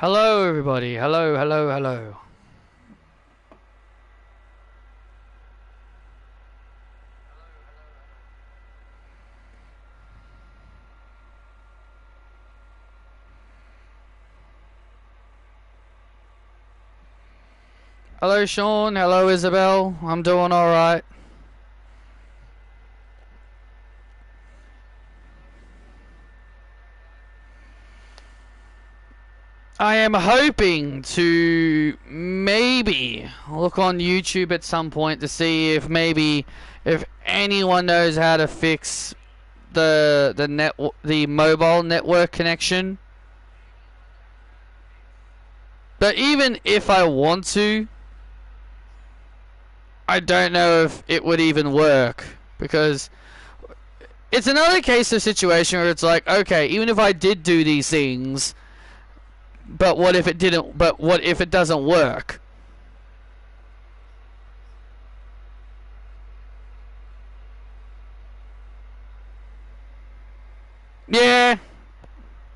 Hello everybody, hello, hello, hello. Hello Sean, hello Isabel, I'm doing alright. I am hoping to maybe look on YouTube at some point to see if maybe if anyone knows how to fix the mobile network connection. But even if I want to, I don't know if it would even work, because it's another case of situation where it's like, okay, even if I did do these things, but what if it didn't? But what if it doesn't work? Yeah.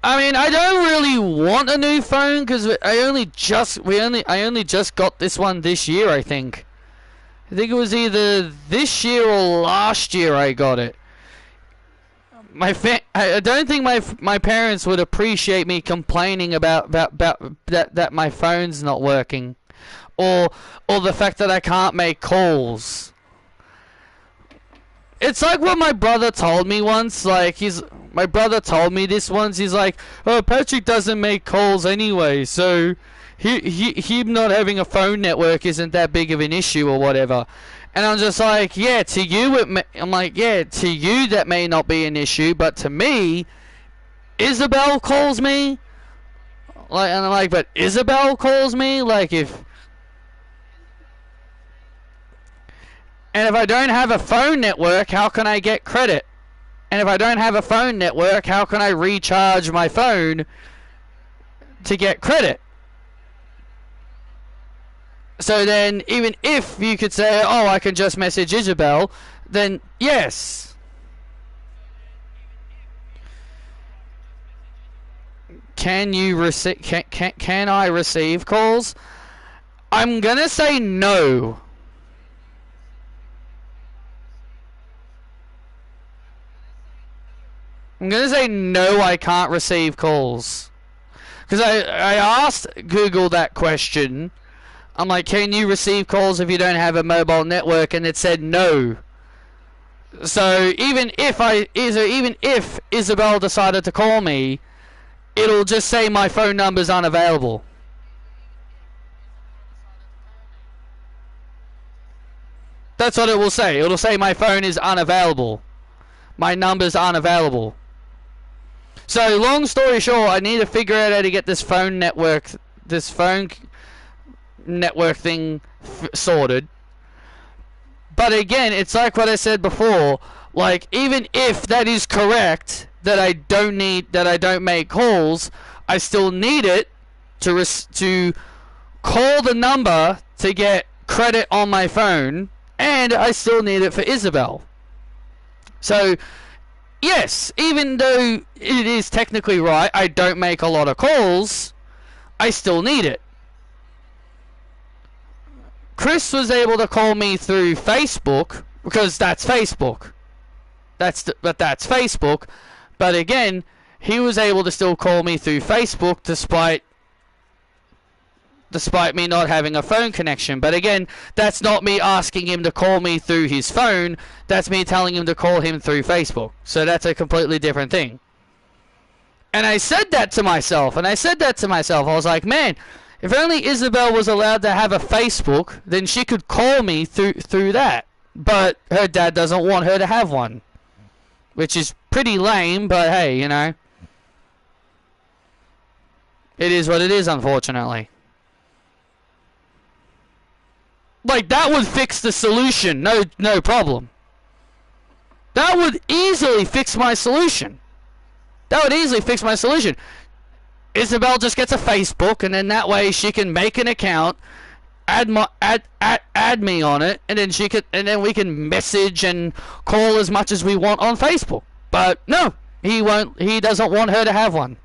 I mean, I don't really want a new phone because I only just got this one this year, I think. I think it was either this year or last year I got it. I don't think my parents would appreciate me complaining about that my phone's not working, or the fact that I can't make calls. It's like what my brother told me once. Like my brother told me this once. He's like, "Oh, Patrick doesn't make calls anyway, so him not having a phone network isn't that big of an issue or whatever." And I'm just like, yeah, to you I'm like, yeah, to you that may not be an issue, but to me, Isabel calls me. Like, and I'm like, but Isabel calls me, like if. And if I don't have a phone network, how can I get credit? And if I don't have a phone network, how can I recharge my phone to get credit? So then, even if you could say, oh, I can just message Isabel, then yes. Can I receive calls? I'm gonna say no. I'm gonna say no, I can't receive calls. Because I asked Google that question. I'm like, can you receive calls if you don't have a mobile network? And it said no. So even if Isabel decided to call me, it'll just say my phone number's unavailable. That's what it will say. It'll say my phone is unavailable. My number's unavailable. So long story short, I need to figure out how to get this phone network thing sorted. But again, it's like what I said before, like even if that is correct, that I don't make calls, I still need it to call the number to get credit on my phone, and I still need it for Isabel. So yes, even though it is technically right, I don't make a lot of calls, I still need it. Chris was able to call me through Facebook because that's Facebook. That's Facebook. But again, he was able to still call me through Facebook despite me not having a phone connection. But again, that's not me asking him to call me through his phone. That's me telling him to call him through Facebook. So that's a completely different thing. And I said that to myself. I was like, man, if only Isabel was allowed to have a Facebook, then she could call me through that. But her dad doesn't want her to have one. Which is pretty lame, but hey, you know. It is what it is, unfortunately. Like, that would fix the solution. No problem. That would easily fix my solution. Isabel just gets a Facebook, and then that way she can make an account, add me on it, and then we can message and call as much as we want on Facebook. But no, he doesn't want her to have one.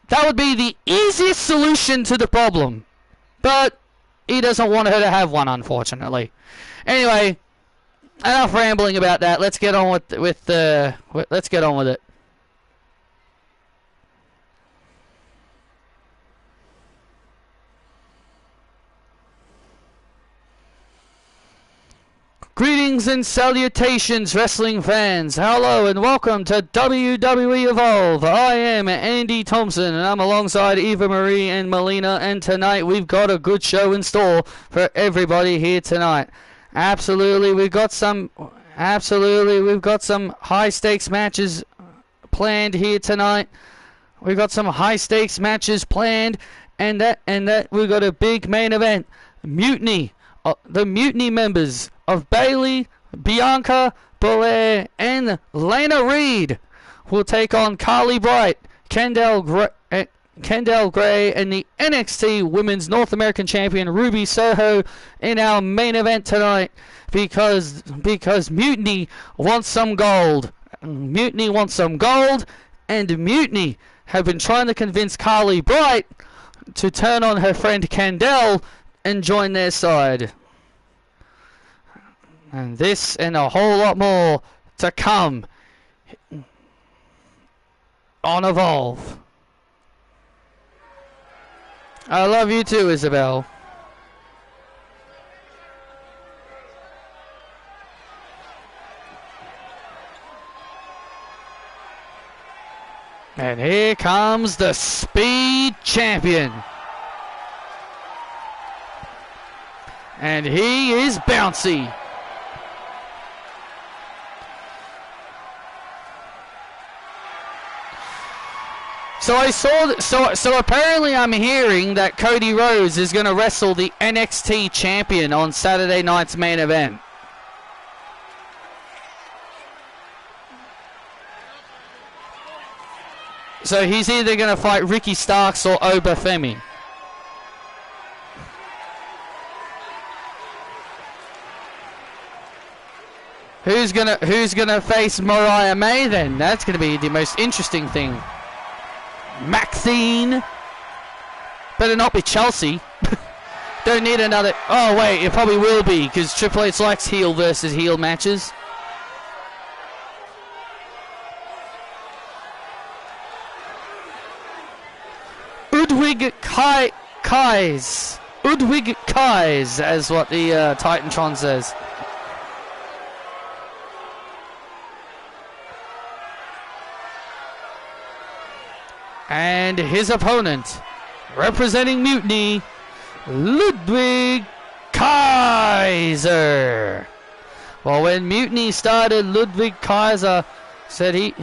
That would be the easiest solution to the problem. But he doesn't want her to have one, unfortunately. Anyway, enough rambling about that. Let's get on let's get on with it. Greetings and salutations, wrestling fans. Hello and welcome to WWE Evolve. I am Andy Thompson and I'm alongside Eva Marie and Melina, and tonight we've got a good show in store for everybody here tonight. Absolutely, we've got some high stakes matches planned here tonight. We've got some high stakes matches planned, and that we've got a big main event. Mutiny. The Mutiny members of Bayley, Bianca Belair, and Lana Reed will take on Carly Bright, Kendall Gray, and the NXT Women's North American Champion Ruby Soho in our main event tonight, because Mutiny wants some gold. Mutiny wants some gold, and Mutiny have been trying to convince Carly Bright to turn on her friend Kendall and join their side. And this and a whole lot more to come on Evolve. I love you too, Isabel. And here comes the Speed Champion. And he is bouncy. So apparently I'm hearing that Cody Rhodes is going to wrestle the NXT champion on Saturday night's main event. So he's either going to fight Ricky Starks or Oba Femi. Who's gonna face Mariah May then? That's gonna be the most interesting thing. Maxine. Better not be Chelsea. Don't need another. Oh wait, it probably will be, because Triple H likes heel versus heel matches. Udwig Kais. Udwig Kais, as what the Titantron says. And his opponent, representing Mutiny, Ludwig Kaiser. Well, when Mutiny started, Ludwig Kaiser said he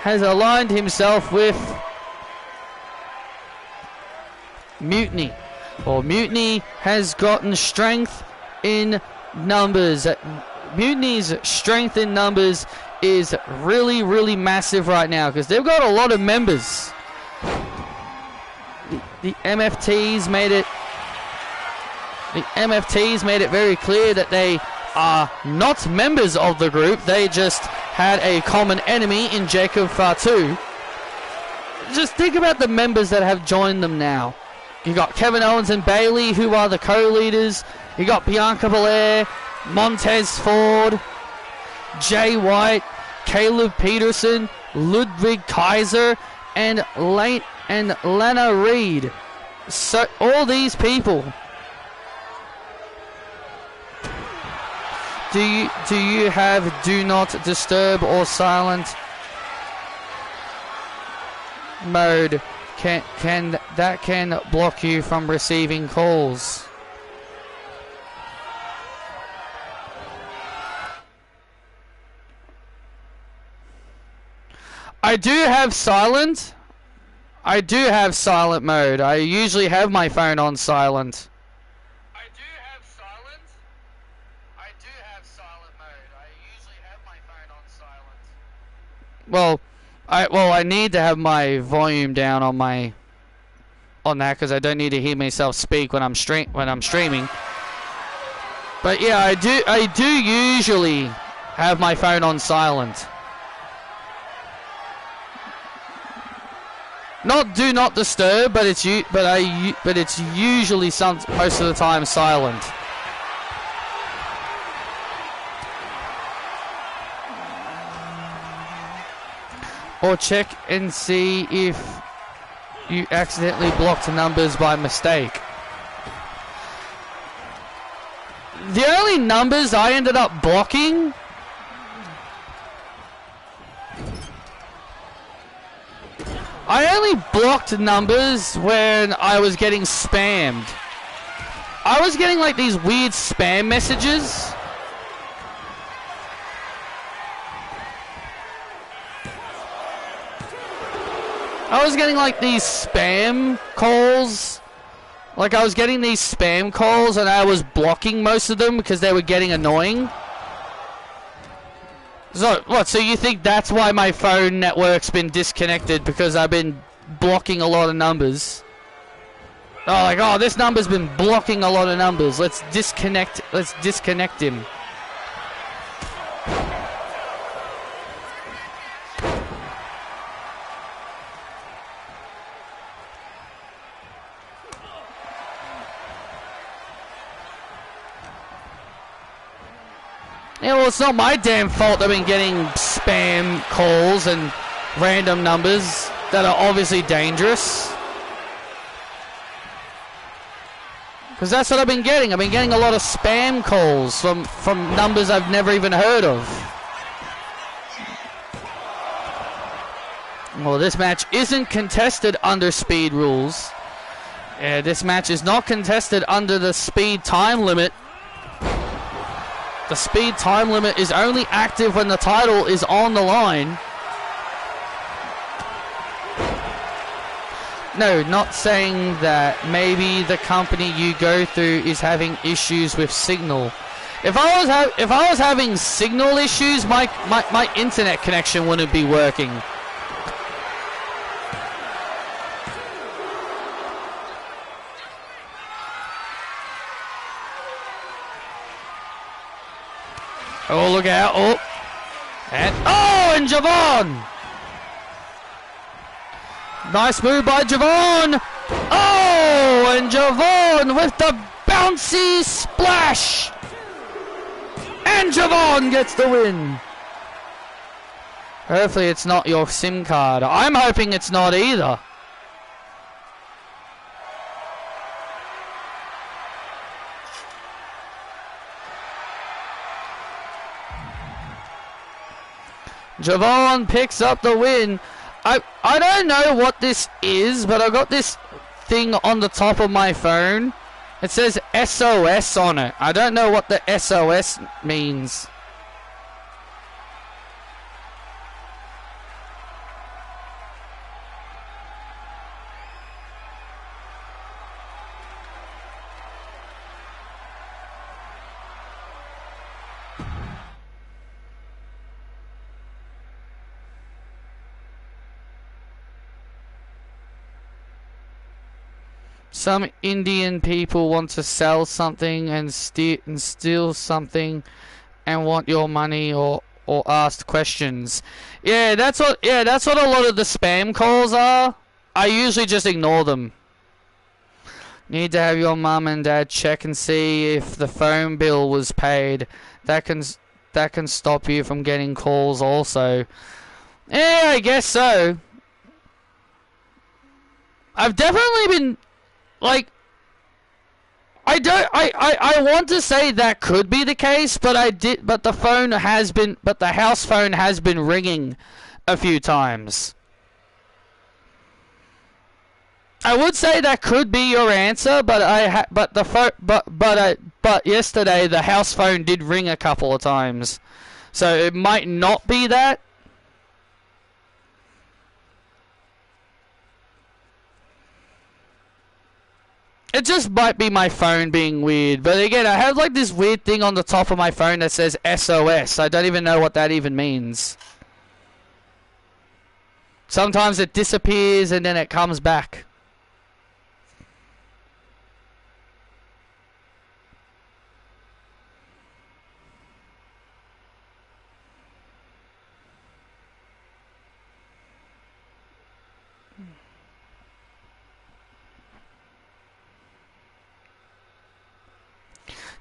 has aligned himself with Mutiny. Well, Mutiny has gotten strength in numbers. Mutiny's strength in numbers is really, really massive right now, because they've got a lot of members. The MFTs made it. The MFTs made it very clear that they are not members of the group. They just had a common enemy in Jacob Fatu. Just think about the members that have joined them now. You got Kevin Owens and Bayley, who are the co-leaders. You got Bianca Belair, Montez Ford, Jay White, Caleb Peterson, Ludwig Kaiser, and Lana Reed. So all these people. Do you have do not disturb or silent mode? Can block you from receiving calls? I do have silent. I do have silent mode. I usually have my phone on silent. I do have silent. I do have silent mode. I usually have my phone on silent. I need to have my volume down on that, because I don't need to hear myself speak when I'm streaming. But yeah, I do usually have my phone on silent. Not do not disturb, but it's usually most of the time silent. Or check and see if you accidentally blocked numbers by mistake. The only numbers I ended up blocking I only blocked numbers when I was getting spammed. I was getting like these weird spam messages. I was getting like these spam calls. Like I was getting these spam calls and I was blocking most of them because they were getting annoying. So, what, so you think that's why my phone network's been disconnected, because I've been blocking a lot of numbers? Oh, like, oh, this number's been blocking a lot of numbers. Let's disconnect him. Yeah, well, it's not my damn fault I've been getting spam calls and random numbers that are obviously dangerous. Because that's what I've been getting. I've been getting a lot of spam calls from numbers I've never even heard of. Well, this match isn't contested under speed rules. Yeah, this match is not contested under the speed time limit. The speed time limit is only active when the title is on the line. No, not saying that maybe the company you go through is having issues with signal. If I was having signal issues, my internet connection wouldn't be working. Oh, look out. Oh. And Javon! Nice move by Javon! Oh, and Javon with the bouncy splash! And Javon gets the win. Hopefully it's not your SIM card. I'm hoping it's not either. Javon picks up the win. I don't know what this is, but I got this thing on the top of my phone. It says SOS on it. I don't know what the SOS means. Some Indian people want to sell something and steal something and want your money or ask questions. Yeah, that's what a lot of the spam calls are. I usually just ignore them. Need to have your mum and dad check and see if the phone bill was paid. That can stop you from getting calls also. Yeah, I guess so. I've definitely been like, I want to say that could be the case, but the house phone has been ringing a few times. I would say that could be your answer, but yesterday the house phone did ring a couple of times, so it might not be that. It just might be my phone being weird. But again, I have like this weird thing on the top of my phone that says SOS. I don't even know what that even means. Sometimes it disappears and then it comes back.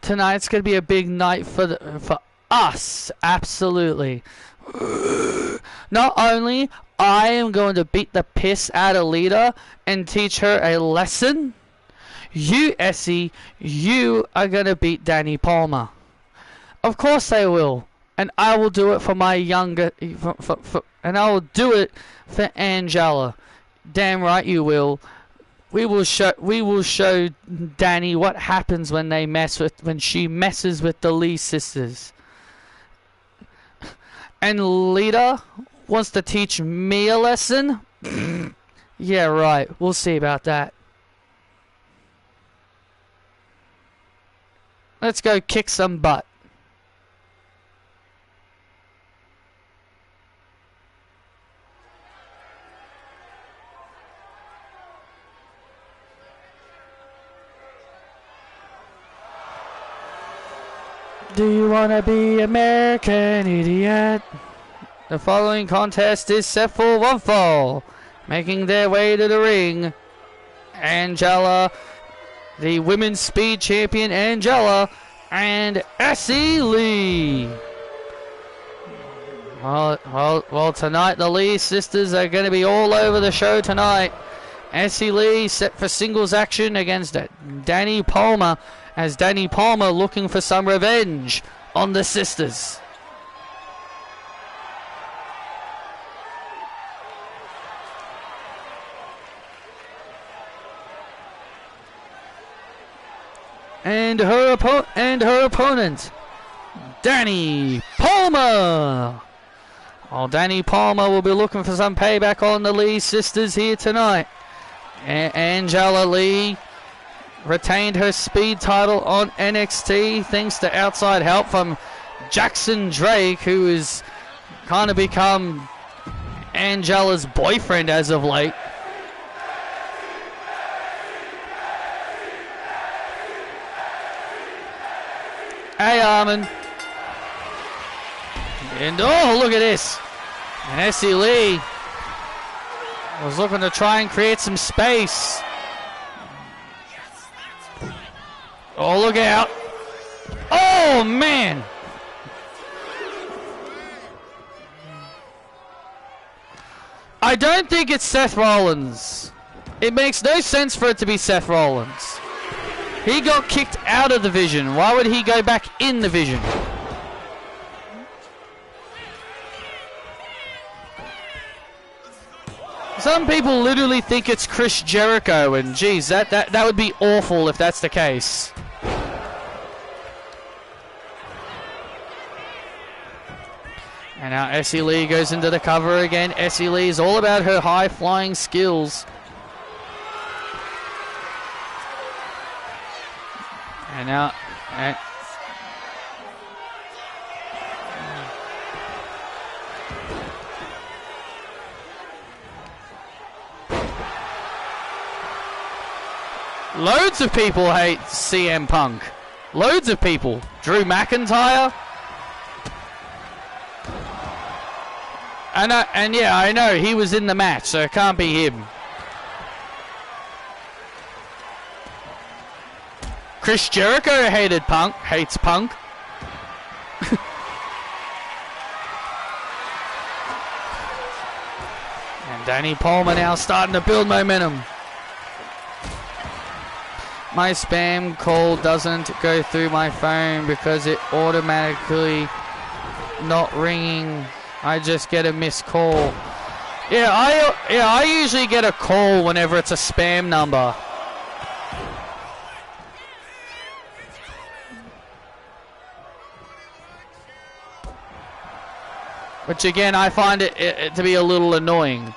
tonight's gonna be a big night for us. Absolutely. Not only I am going to beat the piss out of Lita and teach her a lesson, you, Essie, you are going to beat Danny Palmer. Of course I will. And I will do it for my younger... and I will do it for Angela. Damn right you will. We will show Danny what happens when she messes with the Lee sisters. And Lita wants to teach me a lesson? Yeah, right. We'll see about that. Let's go kick some butt. Do you wanna be American idiot? The following contest is set for one fall. Making their way to the ring, Angela, the women's speed champion Angela, and Essie Lee. Well, tonight the Lee sisters are going to be all over the show tonight. Essie Lee set for singles action against Danny Palmer, as Danny Palmer looking for some revenge on the sisters. And her opponent, Danny Palmer. Well, Danny Palmer will be looking for some payback on the Lee sisters here tonight. Angela Lee retained her speed title on NXT thanks to outside help from Jackson Drake, who has kind of become Angela's boyfriend as of late. Hey, Armin. And oh, look at this. And Essie Lee was looking to try and create some space. Oh, look out. Oh, man. I don't think it's Seth Rollins. It makes no sense for it to be Seth Rollins. He got kicked out of the Vision. Why would he go back in the Vision? Some people literally think it's Chris Jericho, and geez, that would be awful if that's the case. And now Essie Lee goes into the cover again. Essie Lee is all about her high-flying skills. And now... loads of people hate CM Punk. Loads of people. Drew McIntyre. And yeah, I know he was in the match, so it can't be him. Chris Jericho hates Punk. And Danny Palmer now starting to build momentum. My spam call doesn't go through my phone because it automatically not ringing. I just get a missed call. Yeah, I usually get a call whenever it's a spam number. Which again, I find it to be a little annoying.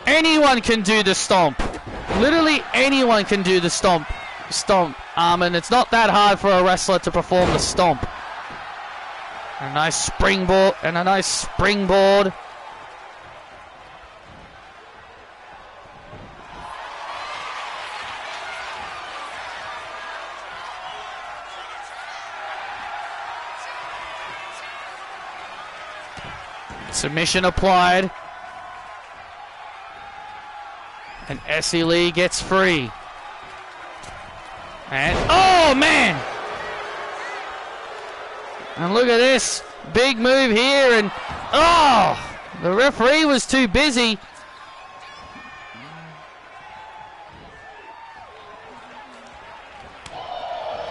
Anyone can do the stomp. Literally anyone can do the stomp. And it's not that hard for a wrestler to perform the stomp. A nice springboard and a nice springboard. Submission applied. And Essie Lee gets free. And, oh man! And look at this. Big move here, and, oh! The referee was too busy.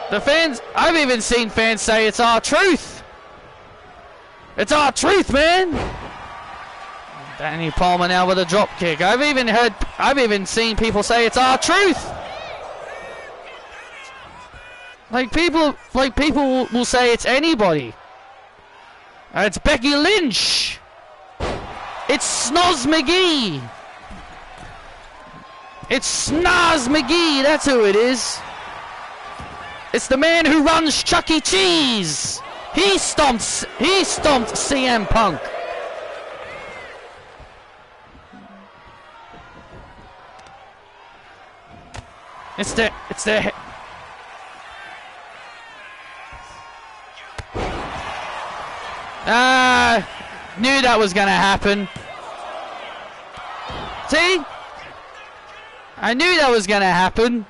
The fans, I've even seen fans say it's our truth. It's our truth, man. Danny Palmer now with a drop kick. I've even seen people say it's our truth. Like people will say it's anybody. It's Becky Lynch. It's Snoz McGee. It's Snaz McGee, that's who it is. It's the man who runs Chuck E. Cheese. He stomped CM Punk. It's the knew that was gonna happen. See? I knew that was gonna happen.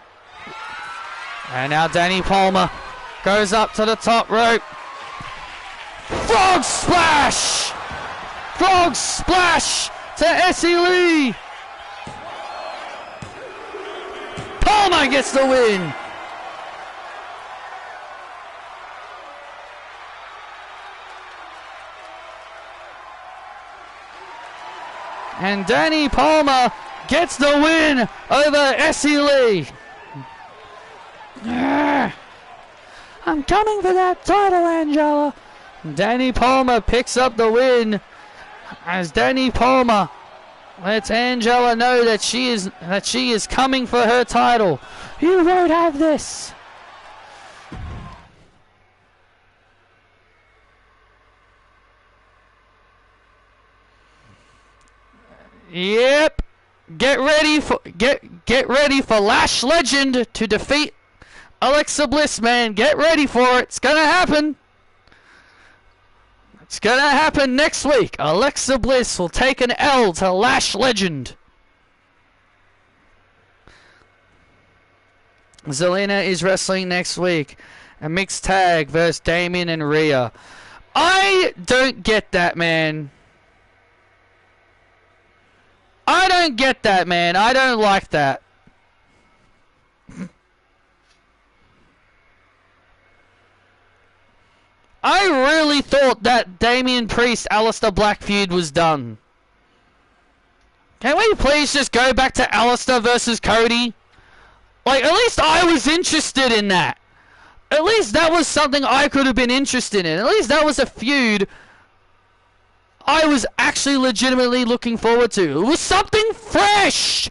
And now Danny Palmer goes up to the top rope. Frog splash! Frog splash to Essie Lee. Palmer gets the win. And Danny Palmer gets the win over Essie Lee. I'm coming for that title, Angela. Danny Palmer picks up the win as Danny Palmer lets Angela know that she is coming for her title. You won't have this. Yep. Get ready for Lash Legend to defeat Alexa Bliss, man. Get ready for it. It's gonna happen. It's gonna happen next week. Alexa Bliss will take an L to Lash Legend. Zelina is wrestling next week. A mixed tag versus Damien and Rhea. I don't get that, man. I don't get that, man. I don't like that. I really thought that Damian Priest Aleister Black feud was done. Can we please just go back to Aleister versus Cody? Like, at least I was interested in that. At least that was something I could have been interested in. At least that was a feud I was actually legitimately looking forward to. It was something fresh.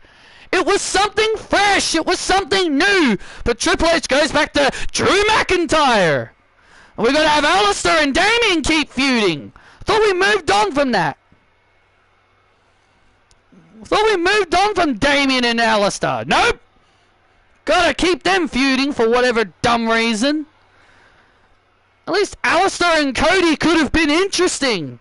It was something fresh. It was something new. But Triple H goes back to Drew McIntyre. And we're going to have Aleister and Damien keep feuding. I thought we moved on from that. I thought we moved on from Damien and Aleister. Nope. Gotta keep them feuding for whatever dumb reason. At least Aleister and Cody could have been interesting.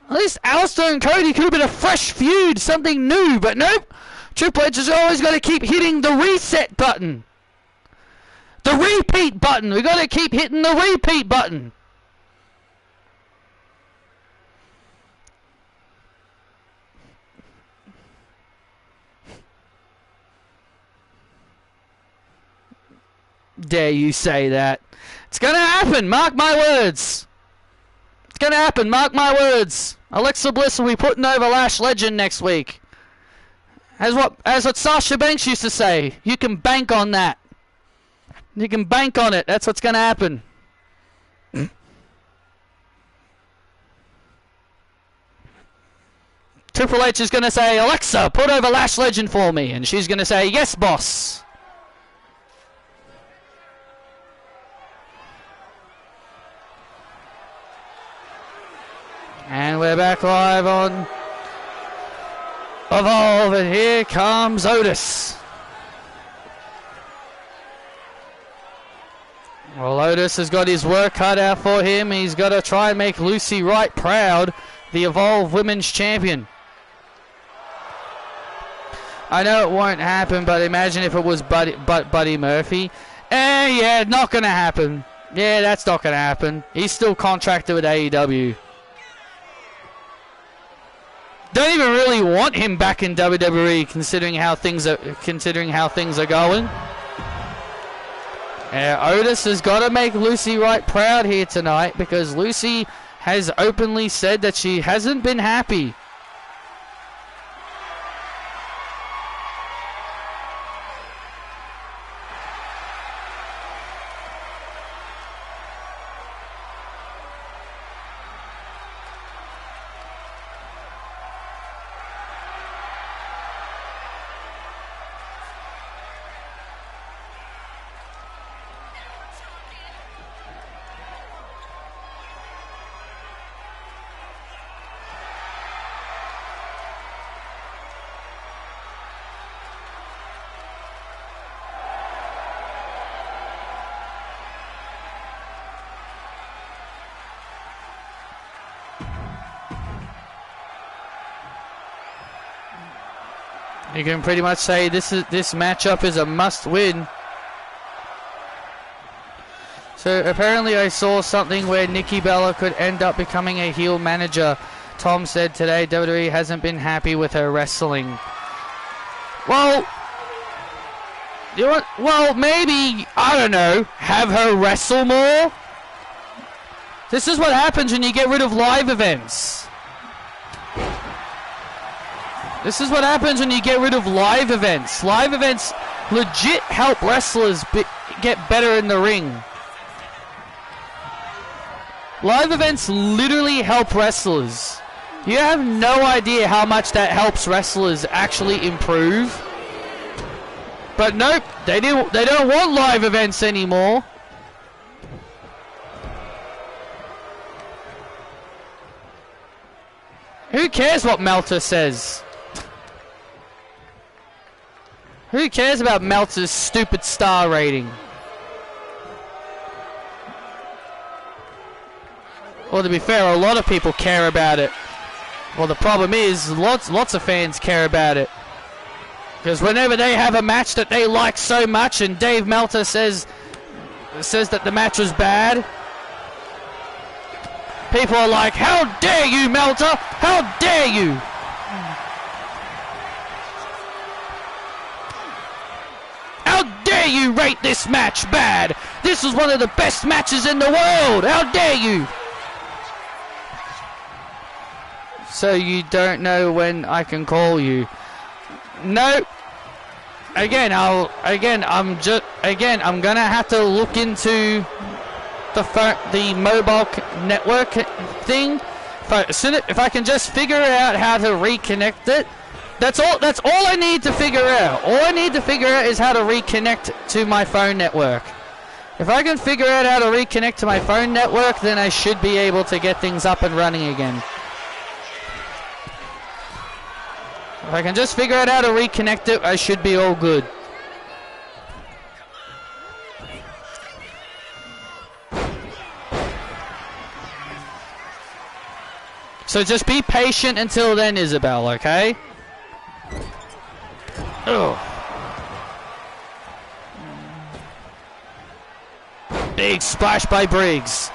At least Aleister and Cody could have been a fresh feud, something new, but nope. Triple H has always got to keep hitting the reset button. The repeat button. We got to keep hitting the repeat button. Dare you say that? It's going to happen. Mark my words. It's going to happen. Mark my words. Alexa Bliss will be putting over Lash Legend next week. As what Sasha Banks used to say, you can bank on that. You can bank on it. That's what's going to happen. Triple H is going to say, Alexa, put over Lash Legend for me. And she's going to say, yes, boss. And we're back live on Evolve, and here comes Otis. Well, Otis has got his work cut out for him. He's got to try and make Lucy Wright proud, the Evolve Women's Champion. I know it won't happen, but imagine if it was Buddy Murphy. Yeah, not gonna happen. Yeah, that's not gonna happen. He's still contracted with AEW. Don't even really want him back in WWE, considering how things are going. Otis has got to make Lucy Wright proud here tonight, because Lucy has openly said that she hasn't been happy. You can pretty much say this matchup is a must-win. So apparently I saw something where Nikki Bella could end up becoming a heel manager. Tom said today WWE hasn't been happy with her wrestling. Well, you know what? Well, maybe, I don't know, have her wrestle more? This is what happens when you get rid of live events. This is what happens when you get rid of live events. Live events legit help wrestlers get better in the ring. Live events literally help wrestlers. You have no idea how much that helps wrestlers actually improve. But nope, they don't want live events anymore. Who cares what Meltzer says? Who cares about Meltzer's stupid star rating? Well, to be fair, a lot of people care about it. Well, the problem is, lots of fans care about it. Because whenever they have a match that they like so much and Dave Meltzer says that the match was bad, people are like, how dare you, Meltzer? How dare you? How dare you rate this match bad? This was one of the best matches in the world. How dare you? So you don't know when I can call you? No. I'm gonna have to look into the mobile network thing. If I can just figure out how to reconnect it. That's all I need to figure out. All I need to figure out is how to reconnect to my phone network. If I can figure out how to reconnect to my phone network, then I should be able to get things up and running again. If I can just figure out how to reconnect it, I should be all good. So just be patient until then, Isabel, okay? Ugh. Big splash by Briggs.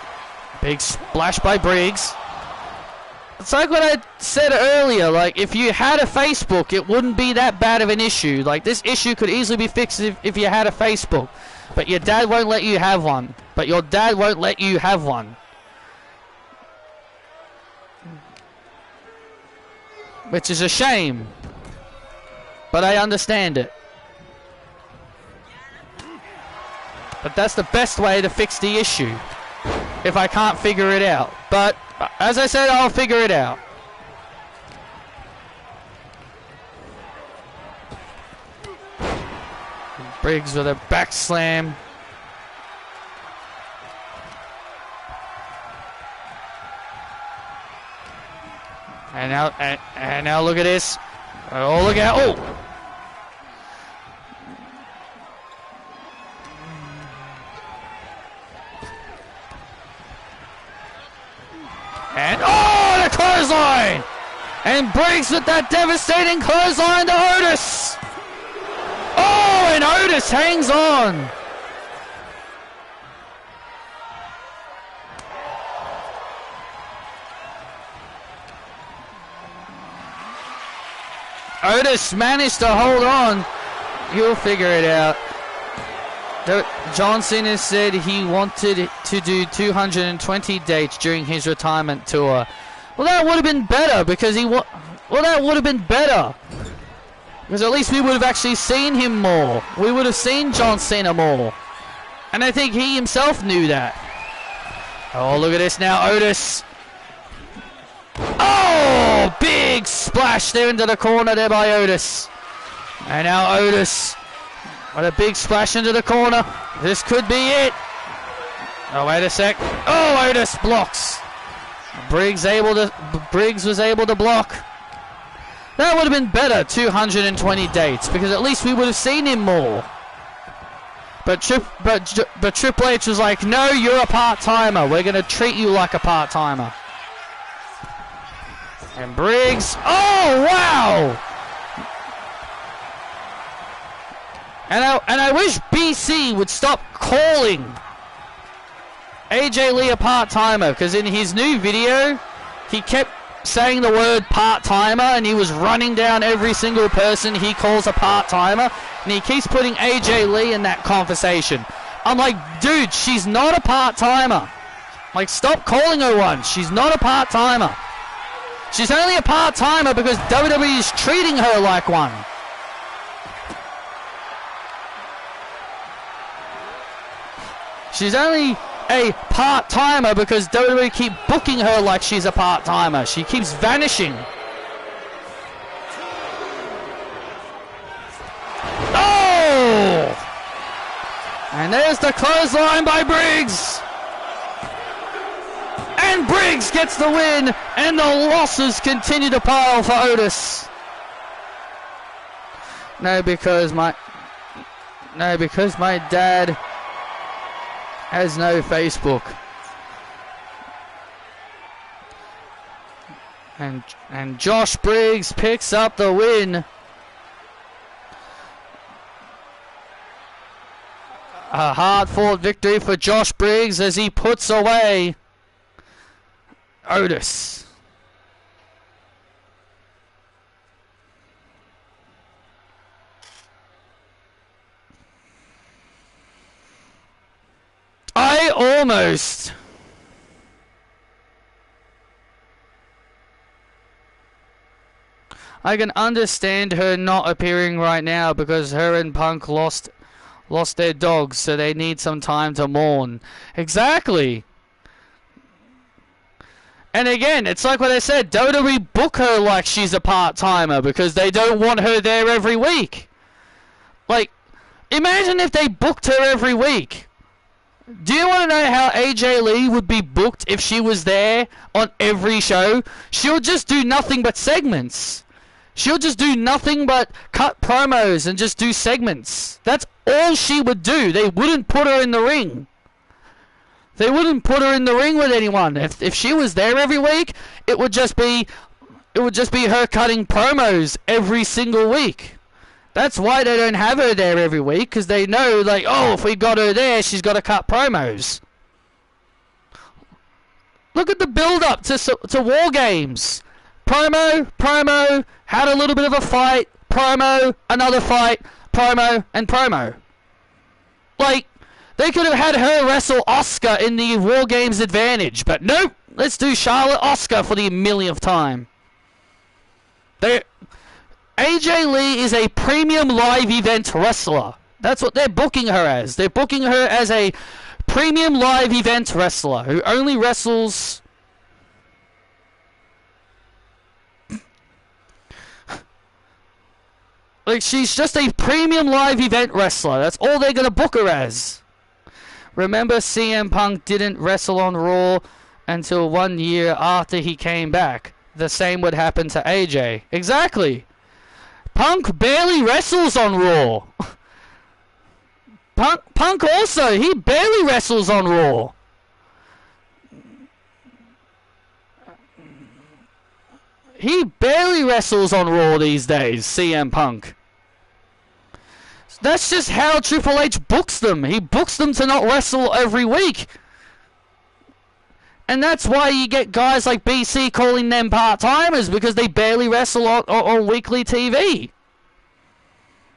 Big splash by Briggs. It's like what I said earlier, like, if you had a Facebook, it wouldn't be that bad of an issue. Like, this issue could easily be fixed if you had a Facebook. But your dad won't let you have one. Which is a shame. But I understand it. But that's the best way to fix the issue. If I can't figure it out. But, as I said, I'll figure it out. Briggs with a back slam. And now look at this. Oh, look out. Oh! And, oh, the clothesline! And Briggs with that devastating clothesline to Otis! Otis hangs on. Otis managed to hold on. He'll figure it out. John Cena said he wanted to do 220 dates during his retirement tour. Well, that would have been better because that would have been better. Because at least we would have actually seen him more. We would have seen John Cena more. And I think he himself knew that. Oh, look at this now, Otis. Oh, big splash there into the corner there by Otis. And now Otis. What a big splash into the corner. This could be it. Oh, wait a sec. Oh, Otis blocks. Briggs was able to block. That would have been better, 220 dates, because at least we would have seen him more. But Triple H was like, no, you're a part-timer. We're going to treat you like a part-timer. And Briggs. Oh, wow! And I wish BC would stop calling AJ Lee a part-timer, because in his new video, he kept saying the word part-timer, and he was running down every single person he calls a part-timer, and he keeps putting AJ Lee in that conversation. I'm like, dude, she's not a part-timer. Like, stop calling her one. She's not a part-timer. She's only a part-timer because WWE is treating her like one. She's only a part-timer because WWE keep booking her like she's a part-timer. She keeps vanishing. Oh! And there's the clothesline by Briggs. And Briggs gets the win, and the losses continue to pile for Otis. No, because my dad has no Facebook. And Josh Briggs picks up the win. A hard-fought victory for Josh Briggs as he puts away Otis. I can understand her not appearing right now because her and Punk lost their dogs, so they need some time to mourn. Exactly. And again, it's like what I said, WWE book her like she's a part-timer because they don't want her there every week. Like, imagine if they booked her every week. Do you want to know how AJ Lee would be booked if she was there on every show? She'll just do nothing but segments. She'll just do nothing but cut promos and just do segments. That's all she would do. They wouldn't put her in the ring. They wouldn't put her in the ring with anyone. If she was there every week, it would just be her cutting promos every single week. That's why they don't have her there every week, because they know, like, oh, if we got her there, she's got to cut promos. Look at the build-up to War Games. Promo, had a little bit of a fight, promo, another fight, promo, and promo. Like, they could have had her wrestle Asuka in the War Games Advantage, but nope, let's do Charlotte Asuka for the millionth time. AJ Lee is a premium live event wrestler. That's what they're booking her as. They're booking her as a premium live event wrestler who only wrestles... Like, she's just a premium live event wrestler. That's all they're going to book her as. Remember, CM Punk didn't wrestle on Raw until 1 year after he came back. The same would happen to AJ. Exactly. Punk barely wrestles on Raw. Punk also, he barely wrestles on Raw. He barely wrestles on Raw these days, CM Punk. That's just how Triple H books them. He books them to not wrestle every week. And that's why you get guys like BC calling them part-timers, because they barely wrestle on weekly TV.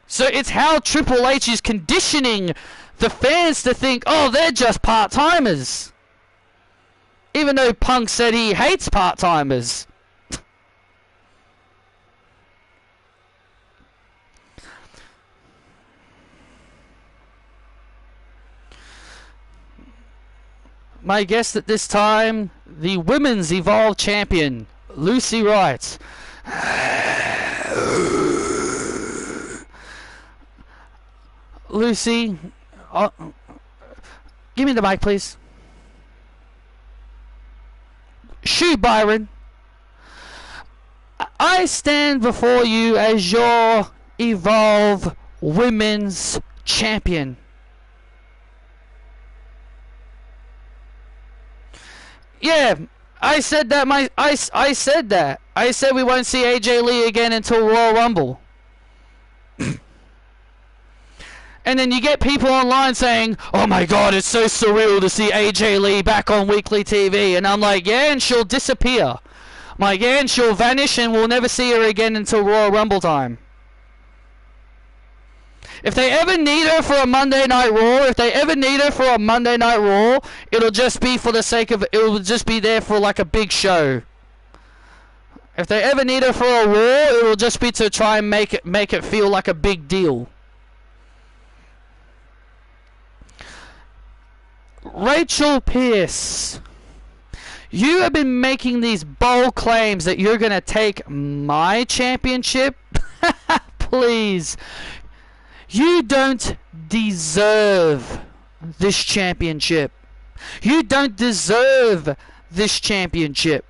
So it's how Triple H is conditioning the fans to think, oh, they're just part-timers. Even though Punk said he hates part-timers. My guest at this time, the Women's Evolve Champion, Lucy Wright. Lucy, give me the mic, please. Shoot, Byron. I stand before you as your Evolve Women's Champion. Yeah, I said that. I said that. I said we won't see AJ Lee again until Royal Rumble. And then you get people online saying, oh my god, it's so surreal to see AJ Lee back on weekly TV. And I'm like, yeah, and she'll disappear. I'm like, yeah, and she'll vanish and we'll never see her again until Royal Rumble time. If they ever need her for a Monday Night Raw, it'll just be for the sake of, it'll just be there for like a big show. If they ever need her for a Raw, it'll just be to try and make it feel like a big deal. Rachel Pierce, you have been making these bold claims that you're going to take my championship. Please. You don't deserve this championship. You don't deserve this championship.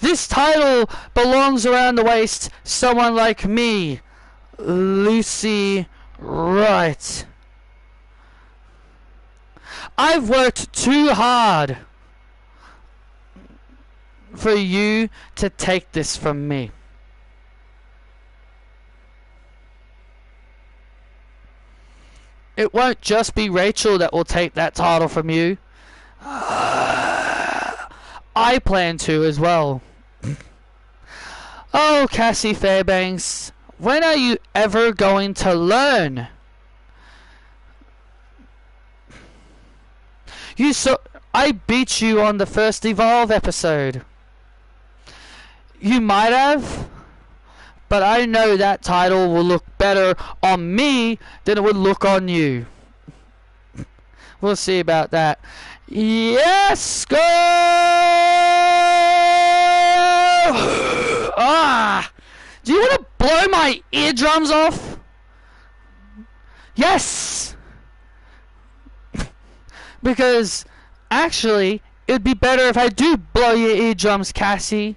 This title belongs around the waist someone like me, Lucy Wright. I've worked too hard for you to take this from me. It won't just be Rachel that will take that title from you. I plan to as well. Oh, Cassie Fairbanks, when are you ever going to learn? I beat you on the first Evolve episode. You might have, but I know that title will look better on me than it would look on you. We'll see about that. Yes, go! Ah! Do you want to blow my eardrums off? Yes! Because, actually, it would be better if I do blow your eardrums, Cassie.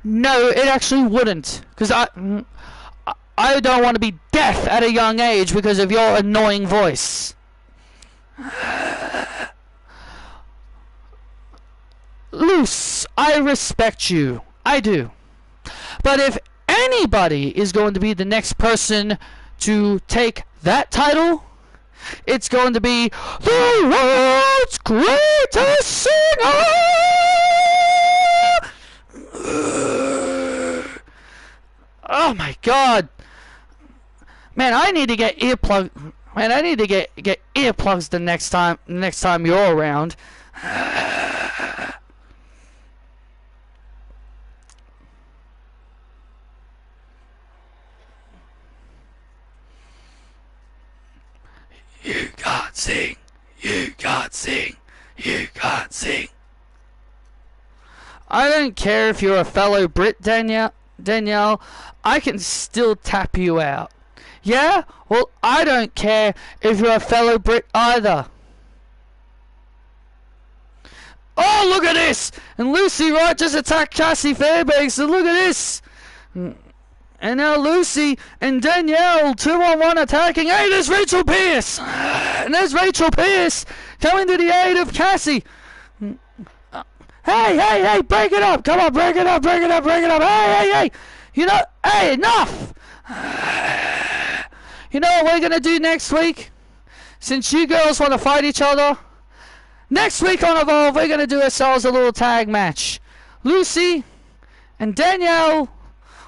No, it actually wouldn't. Because I don't want to be deaf at a young age because of your annoying voice. Luce, I respect you. I do. But if anybody is going to be the next person to take that title, it's going to be the world's greatest singer. Oh my god. Man, I need to get earplugs. Man, I need to get earplugs the next time you're around. You can't sing. You can't sing. You can't sing. I don't care if you're a fellow Brit, Danielle. I can still tap you out. Yeah? Well, I don't care if you're a fellow Brit either. Oh, look at this! And Lucy Wright just attacked Cassie Fairbanks, and look at this! And now Lucy and Danielle 2-on-1 attacking. Hey, there's Rachel Pierce! And there's Rachel Pierce coming to the aid of Cassie. Hey, break it up! Come on, break it up! Hey! You know, hey, enough! You know what we're going to do next week? Since you girls want to fight each other, next week on Evolve, we're going to do ourselves a little tag match. Lucy and Danielle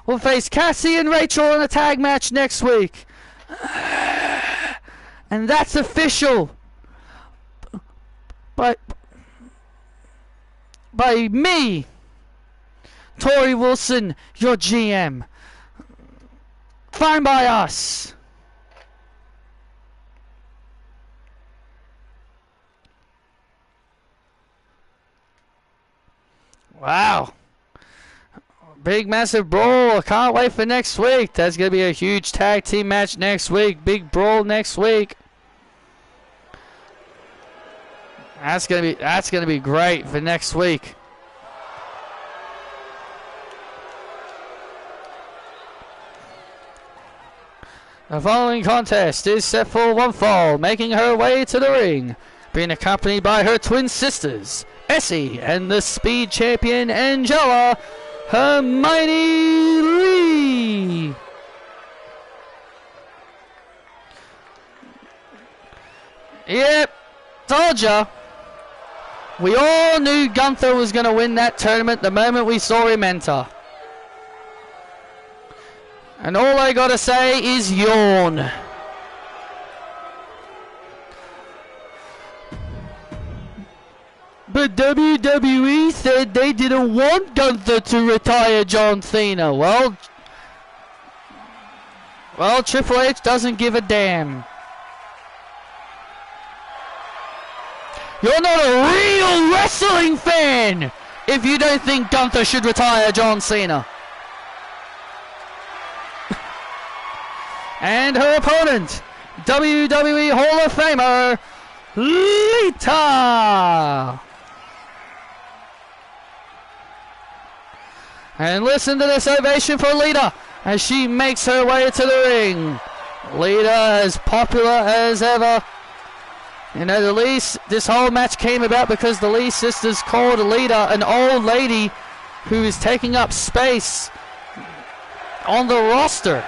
will face Cassie and Rachel in a tag match next week. And that's official. By me, Tori Wilson, your GM. Fine by us. Wow. Big massive brawl. I can't wait for next week. That's going to be a huge tag team match next week. Big brawl next week. That's gonna be great for next week. The following contest is set for one fall, making her way to the ring, being accompanied by her twin sisters, Essie, and the Speed Champion Angela Hermione Lee. Yep, told ya. We all knew Gunther was going to win that tournament the moment we saw him enter. And all I got to say is yawn. But WWE said they didn't want Gunther to retire John Cena. Well, Triple H doesn't give a damn. You're not a real wrestling fan if you don't think Gunther should retire John Cena. And her opponent, WWE Hall of Famer, Lita. And listen to this ovation for Lita as she makes her way to the ring. Lita as popular as ever. You know, this whole match came about because the Lee sisters called Lita an old lady who is taking up space on the roster.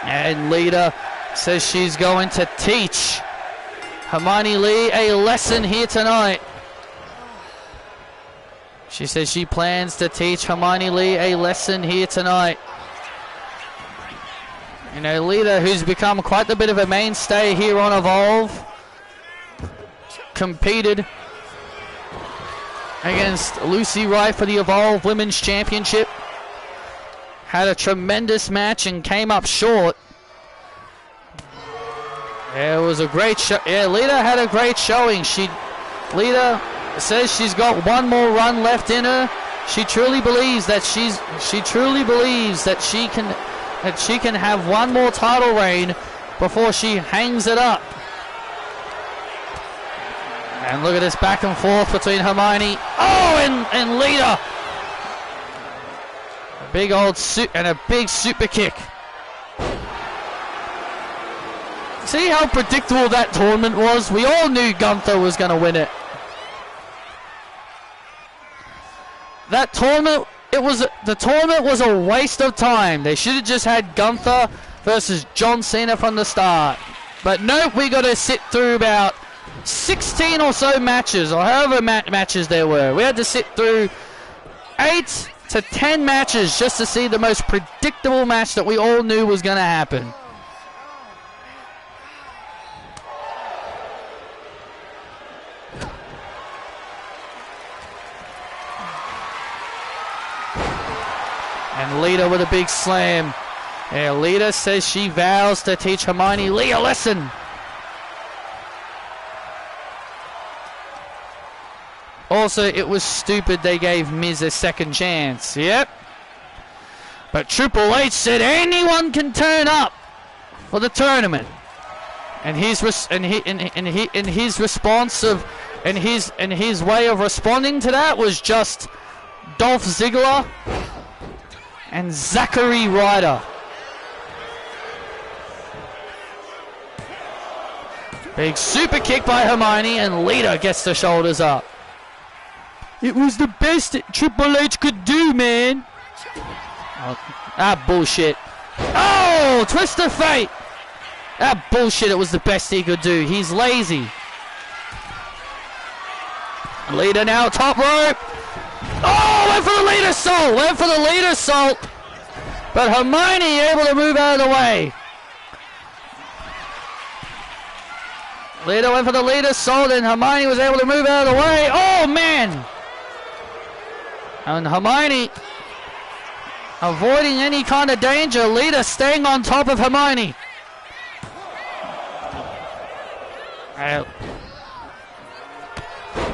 And Lita says she's going to teach Hermione Lee a lesson here tonight. She says she plans to teach Hermione Lee a lesson here tonight. You know, Lita, who's become quite a bit of a mainstay here on Evolve, competed against Lucy Wright for the Evolve Women's Championship. Had a tremendous match and came up short. Yeah, it was a great show. Yeah, Lita had a great showing. Lita says she's got one more run left in her. She truly believes that she can have one more title reign before she hangs it up. And look at this back and forth between Hermione. Oh, and Lita. A big old big super kick. See how predictable that tournament was? We all knew Gunther was going to win it. That tournament, the tournament was a waste of time. They should have just had Gunther versus John Cena from the start. But nope, we got to sit through about 16 or so matches, or however matches there were. We had to sit through 8 to 10 matches just to see the most predictable match that we all knew was going to happen. And Lita with a big slam. Yeah, Lita says she vows to teach Hermione Lee a lesson. Also, it was stupid they gave Miz a second chance. Yep. But Triple H said anyone can turn up for the tournament. And his way of responding to that was just Dolph Ziggler and Zachary Ryder. Big super kick by Hermione, and Lita gets the shoulders up. It was the best that Triple H could do, man. Bullshit. Oh, twist of fate. Bullshit, it was the best he could do. He's lazy. Lita now, top rope. Oh, went for the leader salt. Went for the leader salt. But Hermione able to move out of the way. Lita went for the leader salt and Hermione was able to move out of the way. Oh, man. And Hermione avoiding any kind of danger. Lita staying on top of Hermione.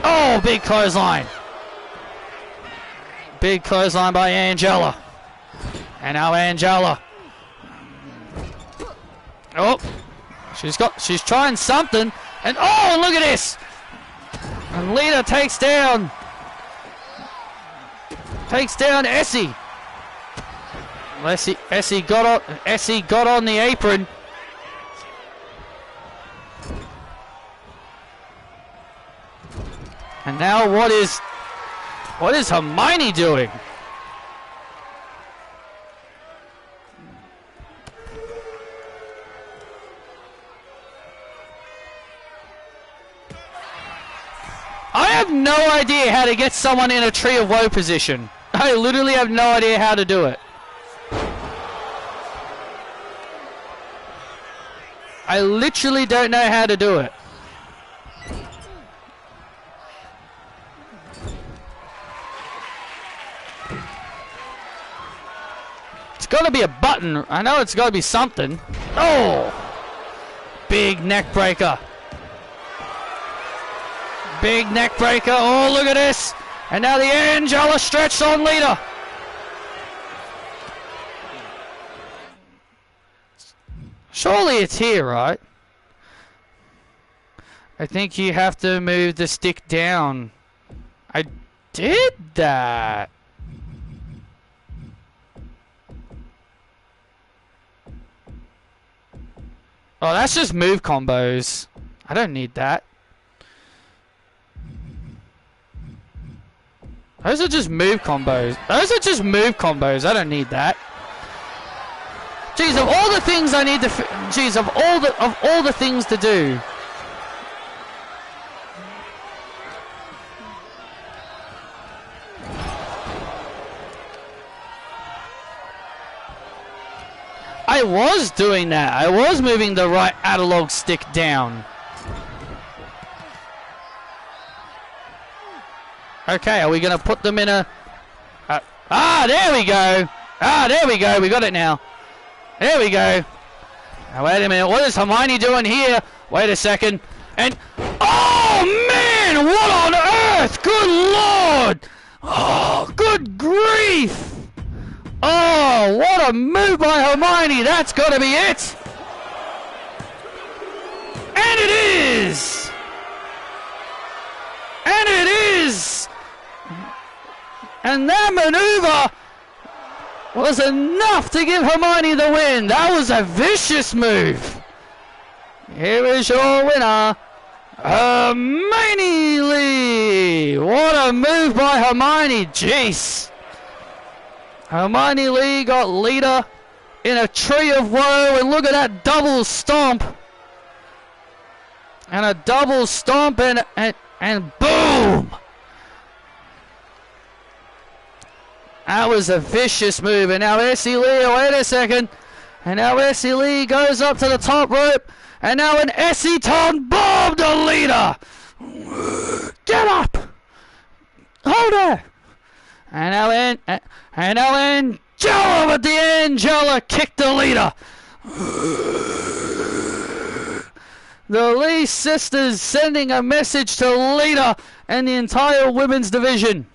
Oh, big clothesline. Big clothesline by Angela. And now Angela. Oh, she's trying something. And oh, look at this. And Lita takes down Essie. Essie got on the apron. And now what is Hermione doing? I have no idea how to get someone in a Tree of Woe position. I literally have no idea how to do it. I literally don't know how to do it. It's got to be a button. I know it's got to be something. Oh! Big neck breaker. Big neck breaker. Oh, look at this. And now the Angela stretched on Lita. Surely it's here, right? I think you have to move the stick down. I did that. Oh, that's just move combos. I don't need that. Those are just move combos. Those are just move combos. I don't need that. Jeez, of all the things I need to, jeez, of all the things to do. I was doing that. I was moving the right analog stick down. Okay, are we going to put them in a... there we go. There we go. We got it now. There we go. Now, wait a minute. What is Hermione doing here? Wait a second. And... Oh, man! What on earth? Good Lord! Oh, good grief! Oh, what a move by Hermione. That's got to be it. And it is! And it is! And that maneuver was enough to give Hermione the win. That was a vicious move. Here is your winner, Hermione Lee. What a move by Hermione. Jeez. Hermione Lee got Lita in a Tree of Woe. And look at that double stomp. And a double stomp and boom. That was a vicious move. And now Essie Lee, wait a second. And now Essie Lee goes up to the top rope. And now an Essie Ton bomb to Lita. Get up. Hold her. And now Angela with the Angela kick to Lita. The Lee sisters sending a message to Lita and the entire women's division.